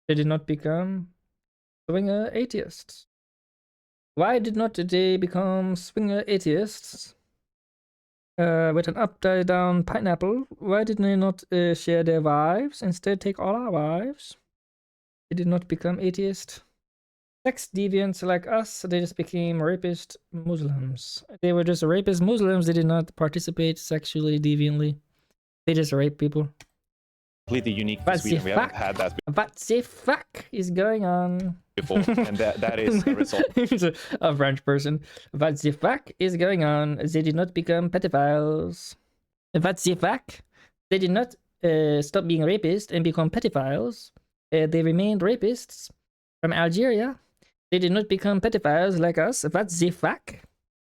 Speaker 1: They did not become swinger atheists. Why did not they become swinger atheists? With an upside-down pineapple, why did they not share their wives, instead take all our wives? They did not become atheists. Sex deviants like us, they just became rapist Muslims. They were just rapist Muslims, they did not participate sexually deviantly. They just rape people.
Speaker 22: Completely unique to Sweden. We haven't had that
Speaker 1: What the fuck is going on?
Speaker 22: before, and that is the result.
Speaker 1: A French person. What the fuck is going on? They did not become pedophiles. What the fuck? They did not stop being rapists and become pedophiles. They remained rapists from Algeria. They did not become pedophiles like us. What the fuck?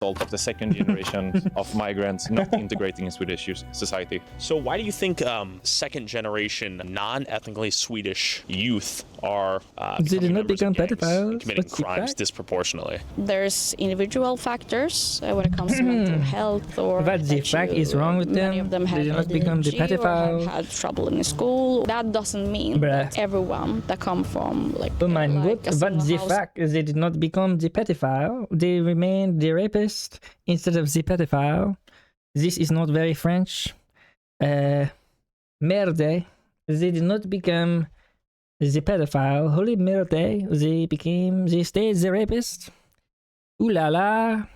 Speaker 22: Of the second generation of migrants not integrating in Swedish society.
Speaker 7: So why do you think second generation non-ethnically Swedish youth are
Speaker 1: they did not become pedophiles?
Speaker 7: committing crimes disproportionately?
Speaker 10: There's individual factors when it comes to mental health, or
Speaker 1: what the fuck is wrong with them?
Speaker 10: Many of them
Speaker 1: They did not become the
Speaker 10: ADHD or
Speaker 1: pedophiles.
Speaker 10: have had trouble in school. That doesn't mean that everyone that come from
Speaker 1: oh my god,
Speaker 10: a
Speaker 1: what the
Speaker 10: single house-
Speaker 1: fuck? They did not become the pedophile. They remained the rapist instead of the pedophile. This is not very French. Merde. They did not become the pedophile. Holy merde. They stayed the rapist. Ooh la la.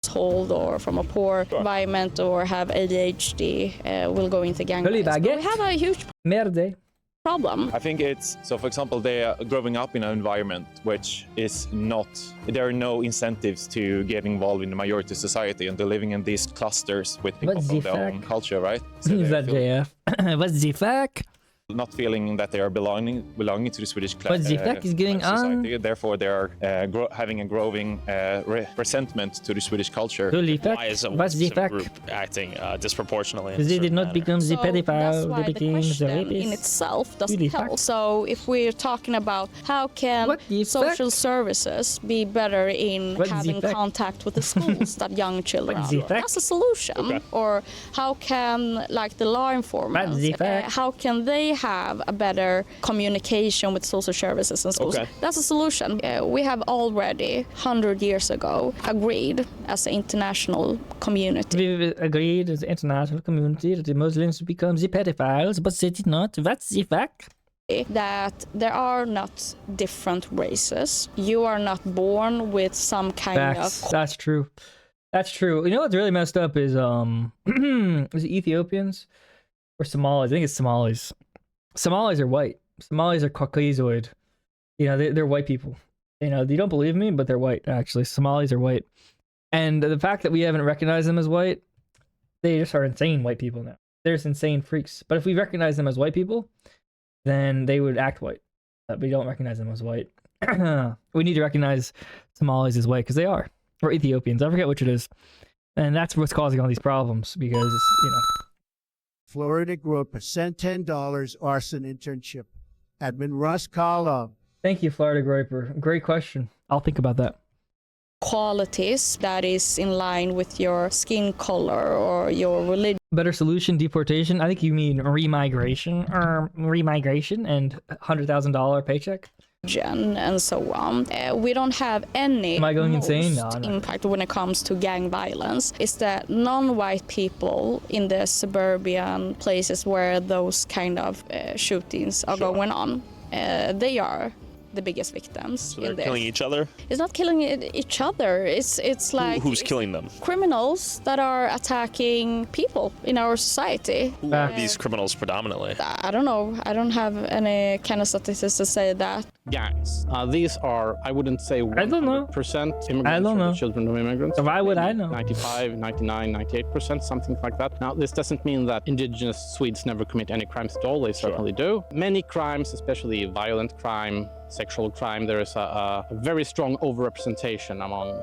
Speaker 10: Household or from a poor environment or have ADHD will go into gang
Speaker 1: Holy
Speaker 10: violence. But we
Speaker 1: baguette.
Speaker 10: have a huge
Speaker 1: Merde.
Speaker 10: problem.
Speaker 22: I think it's, so for example, they are growing up in an environment which is not, there are no incentives to get involved in the majority society, and they're living in these clusters with people
Speaker 1: What
Speaker 22: from
Speaker 1: the
Speaker 22: their own
Speaker 1: fuck?
Speaker 22: culture, right? So
Speaker 1: Is
Speaker 22: they
Speaker 1: that
Speaker 22: feel-
Speaker 1: JF? What the fuck?
Speaker 22: not feeling that they are belonging to the Swedish
Speaker 1: But the effect is getting
Speaker 22: society. Therefore, they are having a growing resentment to the Swedish culture.
Speaker 7: Why is
Speaker 1: What's the effect?
Speaker 7: group acting disproportionately?
Speaker 1: Because they did not become the pedophiles,
Speaker 10: That's why
Speaker 1: they
Speaker 10: the
Speaker 1: became the
Speaker 10: question
Speaker 1: rapists.
Speaker 10: in itself doesn't
Speaker 1: Really
Speaker 10: help.
Speaker 1: fact.
Speaker 10: So if we're talking about how can social services be better in
Speaker 1: What's the
Speaker 10: having
Speaker 1: effect?
Speaker 10: contact with the schools that young children
Speaker 1: What's
Speaker 10: are
Speaker 1: the
Speaker 10: doing,
Speaker 1: effect?
Speaker 10: that's a solution.
Speaker 1: Okay.
Speaker 10: Or how can like the law enforcement,
Speaker 1: What's the effect?
Speaker 10: how can they have a better communication with social services and schools?
Speaker 7: Okay.
Speaker 10: That's a solution. We have already 100 years ago agreed as an international community.
Speaker 1: We agreed as the international community that the Muslims become the pedophiles, but they did not. What's the fact?
Speaker 10: That there are not different races. You are not born with some kind
Speaker 1: Facts.
Speaker 10: of...
Speaker 1: That's true. That's true. You know what's really messed up is is it Ethiopians or Somalis? I think it's Somalis. Somalis are white. Somalis are Caucasoid. You know, they're white people. You know, you don't believe me, but they're white, actually. Somalis are white. And the fact that we haven't recognized them as white, they just are insane white people now. They're just insane freaks. But if we recognize them as white people, then they would act white. But we don't recognize them as white. We need to recognize Somalis as white, because they are. Or Ethiopians. I forget which it is. And that's what's causing all these problems, because, you know.
Speaker 9: Florida Groper sent $10 arson internship. Admin Russ Kala.
Speaker 1: Thank you, Florida Groper. Great question. I'll think about that.
Speaker 10: qualities that is in line with your skin color or your religion.
Speaker 1: Better solution, deportation. I think you mean remigration and $100,000 paycheck.
Speaker 10: And so on. We don't have any
Speaker 1: Am I going insane? No,
Speaker 10: impact when it comes to gang violence. It's that non-white people in the suburban places where those kind of shootings are going on, they are the biggest victims.
Speaker 7: So they're killing each other?
Speaker 10: It's not killing each other. It's like
Speaker 7: Who's killing them?
Speaker 10: criminals that are attacking people in our society.
Speaker 7: Who are these criminals predominantly?
Speaker 10: I don't know. I don't have any kind of statistics to say that.
Speaker 11: Gangs. These are, I wouldn't say 100% immigrants.
Speaker 1: I don't know.
Speaker 11: Children of immigrants.
Speaker 1: So why would I know?
Speaker 11: 95, 99, 98%, something like that. Now, this doesn't mean that indigenous Swedes never commit any crimes at all. They certainly do. Many crimes, especially violent crime, sexual crime, there is a very strong overrepresentation among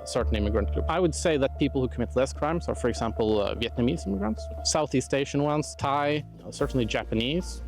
Speaker 11: certain immigrant groups. I would say that people who commit less crimes are, for example, Vietnamese immigrants, Southeast Asian ones, Thai, certainly Japanese,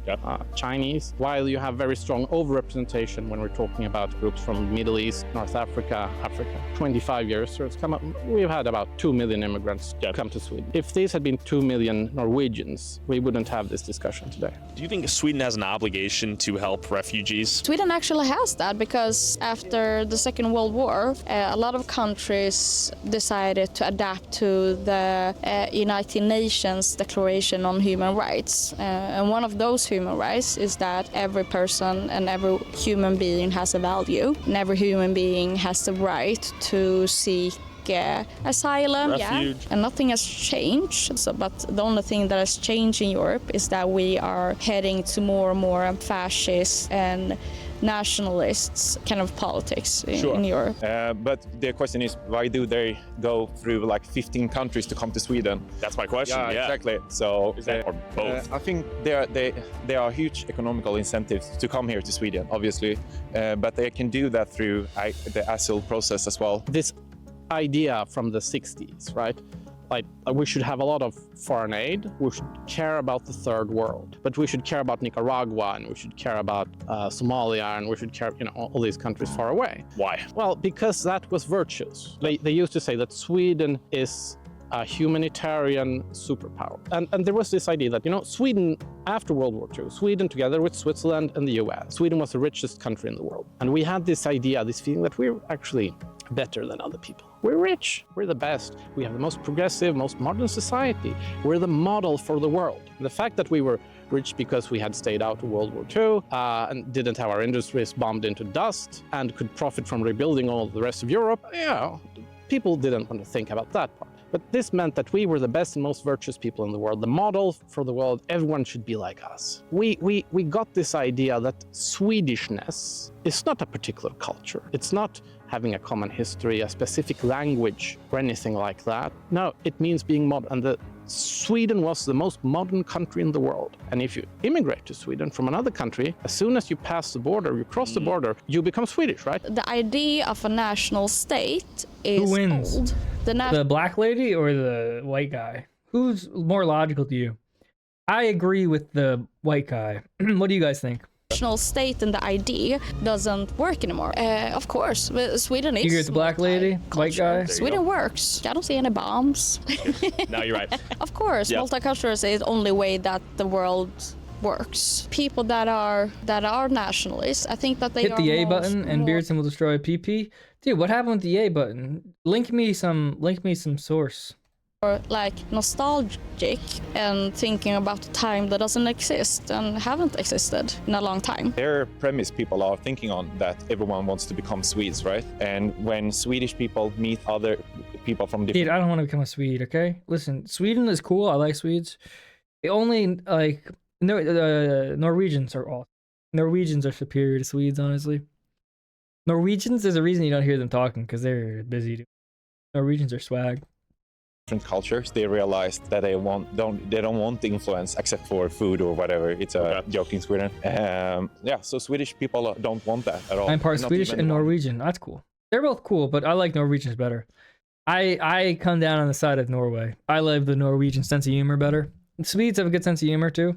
Speaker 11: Chinese, while you have very strong overrepresentation when we're talking about groups from Middle East, North Africa, Africa. 25 years, so it's come up, we've had about 2 million immigrants come to Sweden. If these had been 2 million Norwegians, we wouldn't have this discussion today.
Speaker 7: Do you think Sweden has an obligation to help refugees?
Speaker 10: Sweden actually has that because after the Second World War, a lot of countries decided to adapt to the United Nations Declaration on Human Rights. And one of those human rights is that every person and every human being has a value, and every human being has the right to seek asylum,
Speaker 7: refuge.
Speaker 10: And nothing has changed. But the only thing that has changed in Europe is that we are heading to more and more fascist and nationalists kind of politics in Europe.
Speaker 22: But the question is, why do they go through like 15 countries to come to Sweden?
Speaker 7: That's my question. Yeah,
Speaker 22: Exactly. So,
Speaker 7: or both?
Speaker 22: I think there are huge economical incentives to come here to Sweden, obviously, but they can do that through the asylum process as well.
Speaker 11: This idea from the 60s, right? Like we should have a lot of foreign aid. We should care about the third world, but we should care about Nicaragua and we should care about Somalia and we should care, all these countries far away.
Speaker 7: Why?
Speaker 11: Well, because that was virtuous. They used to say that Sweden is a humanitarian superpower. And there was this idea that, Sweden, after World War II, Sweden together with Switzerland and the US, Sweden was the richest country in the world. And we had this idea, this feeling that we're actually better than other people. We're rich, we're the best, we have the most progressive, most modern society. We're the model for the world. And the fact that we were rich because we had stayed out of World War II and didn't have our industries bombed into dust and could profit from rebuilding all the rest of Europe, people didn't want to think about that part. But this meant that we were the best and most virtuous people in the world, the model for the world. Everyone should be like us. We got this idea that Swedishness is not a particular culture. It's not having a common history, a specific language, or anything like that. No, it means being modern. And Sweden was the most modern country in the world. And if you immigrate to Sweden from another country, as soon as you pass the border, you cross the border, you become Swedish, right?
Speaker 10: The idea of a national state is
Speaker 1: Who wins?
Speaker 10: old.
Speaker 1: The black lady or the white guy? Who's more logical to you? I agree with the white guy. What do you guys think?
Speaker 10: National state and the idea doesn't work anymore. Of course, Sweden is.
Speaker 1: You agree with the black lady, white guy?
Speaker 10: Sweden works. I don't see any bombs.
Speaker 7: No, you're right.
Speaker 10: Of course,
Speaker 7: Yeah.
Speaker 10: multicultural is the only way that the world works. People that are nationalists, I think that they
Speaker 1: Hit
Speaker 10: are
Speaker 1: the A
Speaker 10: most-
Speaker 1: button and Beardson will destroy PP. Dude, what happened with the A button? Link me some source.
Speaker 10: Or like nostalgic and thinking about a time that doesn't exist and haven't existed in a long time.
Speaker 22: Their premise people are thinking on that everyone wants to become Swedes, right? And when Swedish people meet other people from different...
Speaker 1: Dude, I don't want to become a Swede, okay? Listen, Sweden is cool. I like Swedes. The only, like, Norwegians are awesome. Norwegians are superior to Swedes, honestly. Norwegians, there's a reason you don't hear them talking, because they're busy. Dude. Norwegians are swag.
Speaker 22: different cultures, they realized that they don't want the influence except for food or whatever. It's a joke in Sweden. Yeah, so Swedish people don't want that at all.
Speaker 1: I'm part
Speaker 22: Not
Speaker 1: Swedish
Speaker 22: even
Speaker 1: and
Speaker 22: one.
Speaker 1: Norwegian. That's cool. They're both cool, but I like Norwegians better. I come down on the side of Norway. I love the Norwegian sense of humor better. Swedes have a good sense of humor too,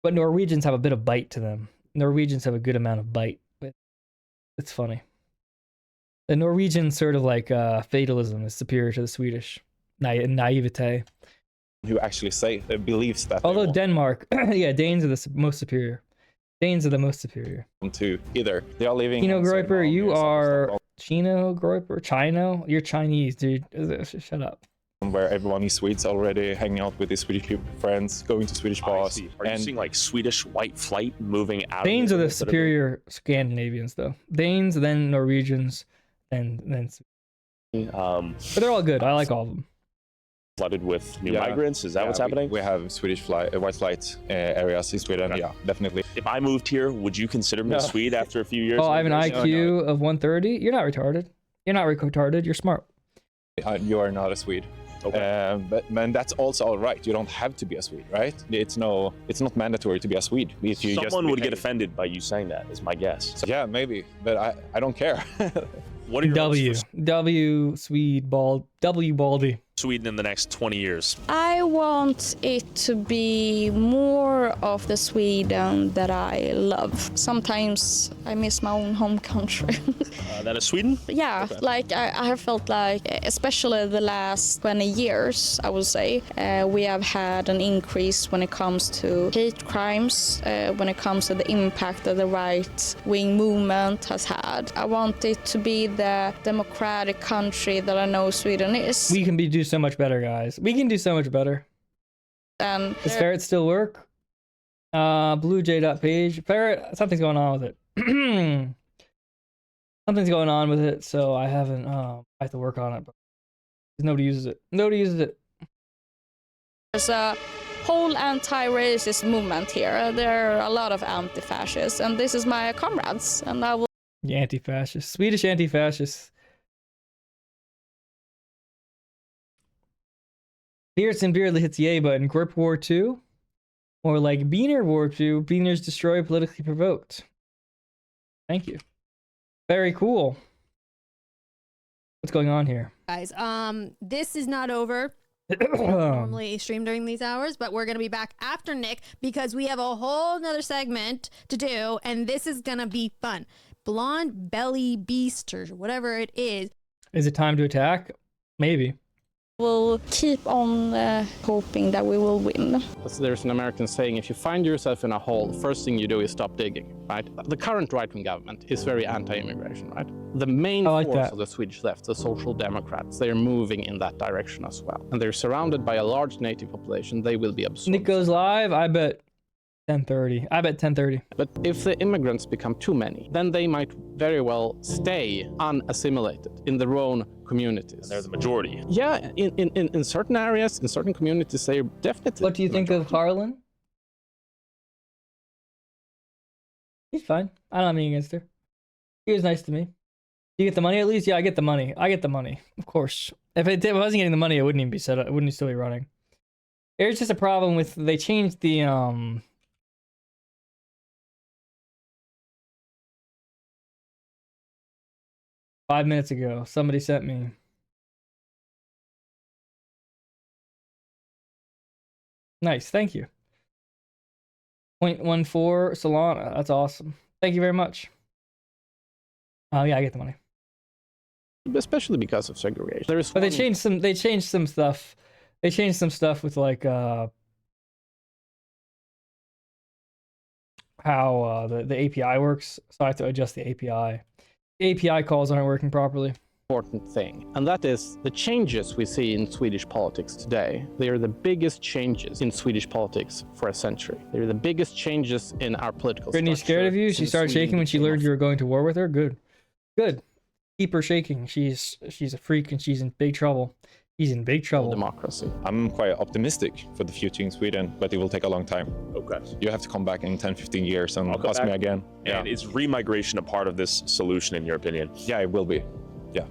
Speaker 1: but Norwegians have a bit of bite to them. Norwegians have a good amount of bite. But it's funny. The Norwegian sort of like fatalism is superior to the Swedish naivete.
Speaker 22: Who actually believes that.
Speaker 1: Although Denmark, yeah, Danes are the most superior. Danes are the most superior.
Speaker 22: To either they are living.
Speaker 1: Chino
Speaker 22: on certain
Speaker 1: Groiper, you
Speaker 22: boundaries
Speaker 1: are Chino Groiper, Chino. You're Chinese, dude. Shut up.
Speaker 22: where everyone is Swedes already, hanging out with his Swedish friends, going to Swedish bars.
Speaker 7: Are you seeing like Swedish white flight moving out?
Speaker 1: Danes are the
Speaker 7: instead of
Speaker 1: superior Scandinavians, though. Danes, then Norwegians, then. But they're all good. I like all of them.
Speaker 7: Flooded with new migrants? Is that what's happening?
Speaker 22: We have Swedish white flight areas in Sweden.
Speaker 7: Okay.
Speaker 22: Yeah, definitely.
Speaker 7: If I moved here, would you consider me
Speaker 1: No.
Speaker 7: a Swede after a few years?
Speaker 1: Oh, I have an
Speaker 7: of immigration?
Speaker 1: IQ of 130. You're not retarded. You're not retarded. You're smart.
Speaker 22: You are not a Swede. But that's also all right. You don't have to be a Swede, right? It's not mandatory to be a Swede. If you
Speaker 7: Someone
Speaker 22: just
Speaker 7: would get offended by you saying that, is my guess.
Speaker 22: So, yeah, maybe, but I don't care.
Speaker 7: What are your hopes for
Speaker 1: W Swede bald W Baldy.
Speaker 7: Sweden in the next 20 years?
Speaker 10: I want it to be more of the Sweden that I love. Sometimes I miss my own home country.
Speaker 7: That is Sweden?
Speaker 10: Yeah,
Speaker 7: Okay.
Speaker 10: like I have felt like, especially the last 20 years, I would say, we have had an increase when it comes to hate crimes, when it comes to the impact that the right-wing movement has had. I want it to be the democratic country that I know Sweden is.
Speaker 1: We can do so much better, guys. We can do so much better.
Speaker 10: And
Speaker 1: Does Ferret still work? Bluej.page. Ferret, something's going on with it. Something's going on with it, so I haven't. I have to work on it. But nobody uses it. Nobody uses it.
Speaker 10: There's a whole anti-racist movement here. There are a lot of anti-fascists, and this is my comrades, and I will.
Speaker 1: The anti-fascists. Swedish anti-fascists. Beardson Beardly hits the A button. Grip War 2? Or like Beaner War 2. Beaners destroy politically provoked. Thank you. Very cool. What's going on here?
Speaker 4: Guys, this is not over. Normally stream during these hours, but we're gonna be back after Nick because we have a whole nother segment to do, and this is gonna be fun. Blonde Belly Beast or whatever it is.
Speaker 1: Is it time to attack? Maybe.
Speaker 10: We'll keep on hoping that we will win.
Speaker 11: There's an American saying, if you find yourself in a hole, first thing you do is stop digging, right? The current right-wing government is very anti-immigration, right? The main force of the Swedish left, the Social Democrats, they're moving in that direction as well. And they're surrounded by a large native population. They will be absorbed.
Speaker 1: Nick goes live. I bet 10:30. I bet 10:30.
Speaker 11: But if the immigrants become too many, then they might very well stay unassimilated in their own communities.
Speaker 7: They're the majority.
Speaker 11: Yeah, in certain areas, in certain communities, they're definitely.
Speaker 1: What do you think of Harlan? She's fine. I don't have anything against her. She was nice to me. You get the money at least? Yeah, I get the money. I get the money. Of course. If I wasn't getting the money, I wouldn't even be set up. I wouldn't still be running. There's just a problem with they changed the 5 minutes ago. Somebody sent me. Nice, thank you. 0.14 Solana. That's awesome. Thank you very much. Oh yeah, I get the money.
Speaker 11: Especially because of segregation.
Speaker 1: But they changed some stuff. They changed some stuff with like how the API works. So I have to adjust the API. The API calls aren't working properly.
Speaker 11: Important thing, and that is the changes we see in Swedish politics today. They are the biggest changes in Swedish politics for a century. They're the biggest changes in our political
Speaker 1: Brittany's scared of you. She started shaking when she learned you were going to war with her. Good. Keep her shaking. She's a freak and she's in big trouble. He's in big trouble.
Speaker 11: Democracy.
Speaker 22: I'm quite optimistic for the future in Sweden, but it will take a long time.
Speaker 7: Okay.
Speaker 22: You have to come back in 10, 15 years and ask me again.
Speaker 7: And is remigration a part of this solution, in your opinion?
Speaker 22: Yeah, it will be. Yeah.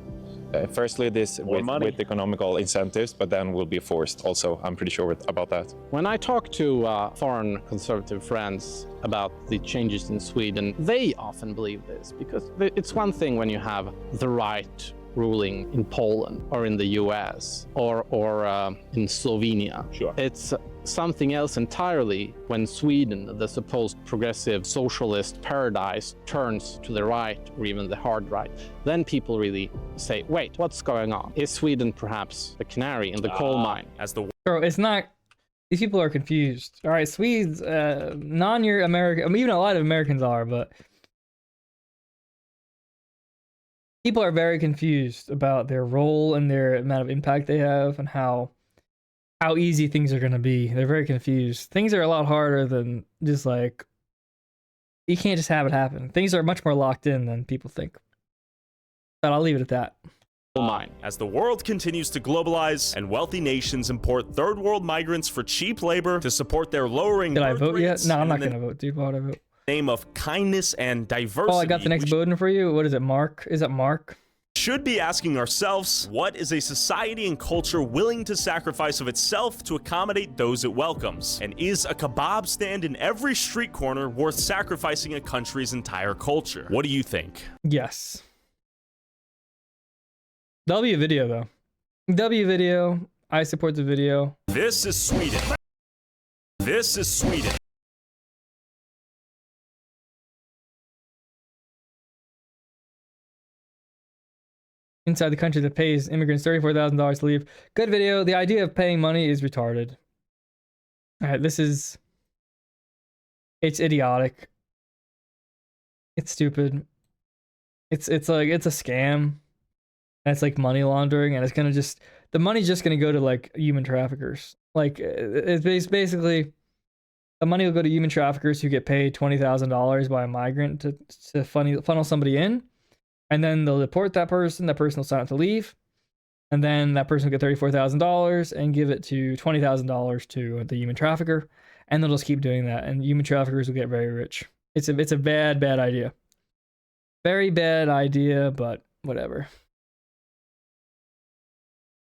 Speaker 22: Firstly, this with economical incentives, but then will be forced also. I'm pretty sure about that.
Speaker 11: When I talk to foreign conservative friends about the changes in Sweden, they often believe this, because it's one thing when you have the right ruling in Poland or in the US or in Slovenia.
Speaker 7: Sure.
Speaker 11: It's something else entirely when Sweden, the supposed progressive socialist paradise, turns to the right or even the hard right. Then people really say, wait, what's going on? Is Sweden perhaps the canary in the coal mine?
Speaker 1: Bro, it's not. These people are confused. All right, Swedes, non-American. I mean, even a lot of Americans are, but people are very confused about their role and their amount of impact they have and how easy things are going to be. They're very confused. Things are a lot harder than just like, you can't just have it happen. Things are much more locked in than people think. But I'll leave it at that.
Speaker 2: As the world continues to globalize and wealthy nations import third world migrants for cheap labor to support their lowering
Speaker 1: Did I
Speaker 2: birth
Speaker 1: vote yet?
Speaker 2: rates
Speaker 1: No, I'm
Speaker 2: in
Speaker 1: not
Speaker 2: the
Speaker 1: going to vote, dude. Why would I vote?
Speaker 2: name of kindness and diversity.
Speaker 1: Oh, I got the next voting for you. What is it, Mark? Is it Mark?
Speaker 2: Should be asking ourselves, what is a society and culture willing to sacrifice of itself to accommodate those it welcomes? And is a kebab stand in every street corner worth sacrificing a country's entire culture? What do you think?
Speaker 1: Yes. W video, though. W video. I support the video.
Speaker 2: This is Sweden. This is Sweden.
Speaker 1: Inside the country that pays immigrants $34,000 to leave. Good video. The idea of paying money is retarded. All right, it's idiotic. It's stupid. It's like, it's a scam. And it's like money laundering, and the money's just gonna go to like human traffickers. Like, it's basically, the money will go to human traffickers who get paid $20,000 by a migrant to funnel somebody in. And then they'll deport that person will sign up to leave. And then that person will get $34,000 and give it to $20,000 to the human trafficker. And they'll just keep doing that. And human traffickers will get very rich. It's a bad idea. Very bad idea, but whatever.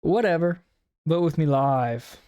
Speaker 1: Whatever. Vote with me live.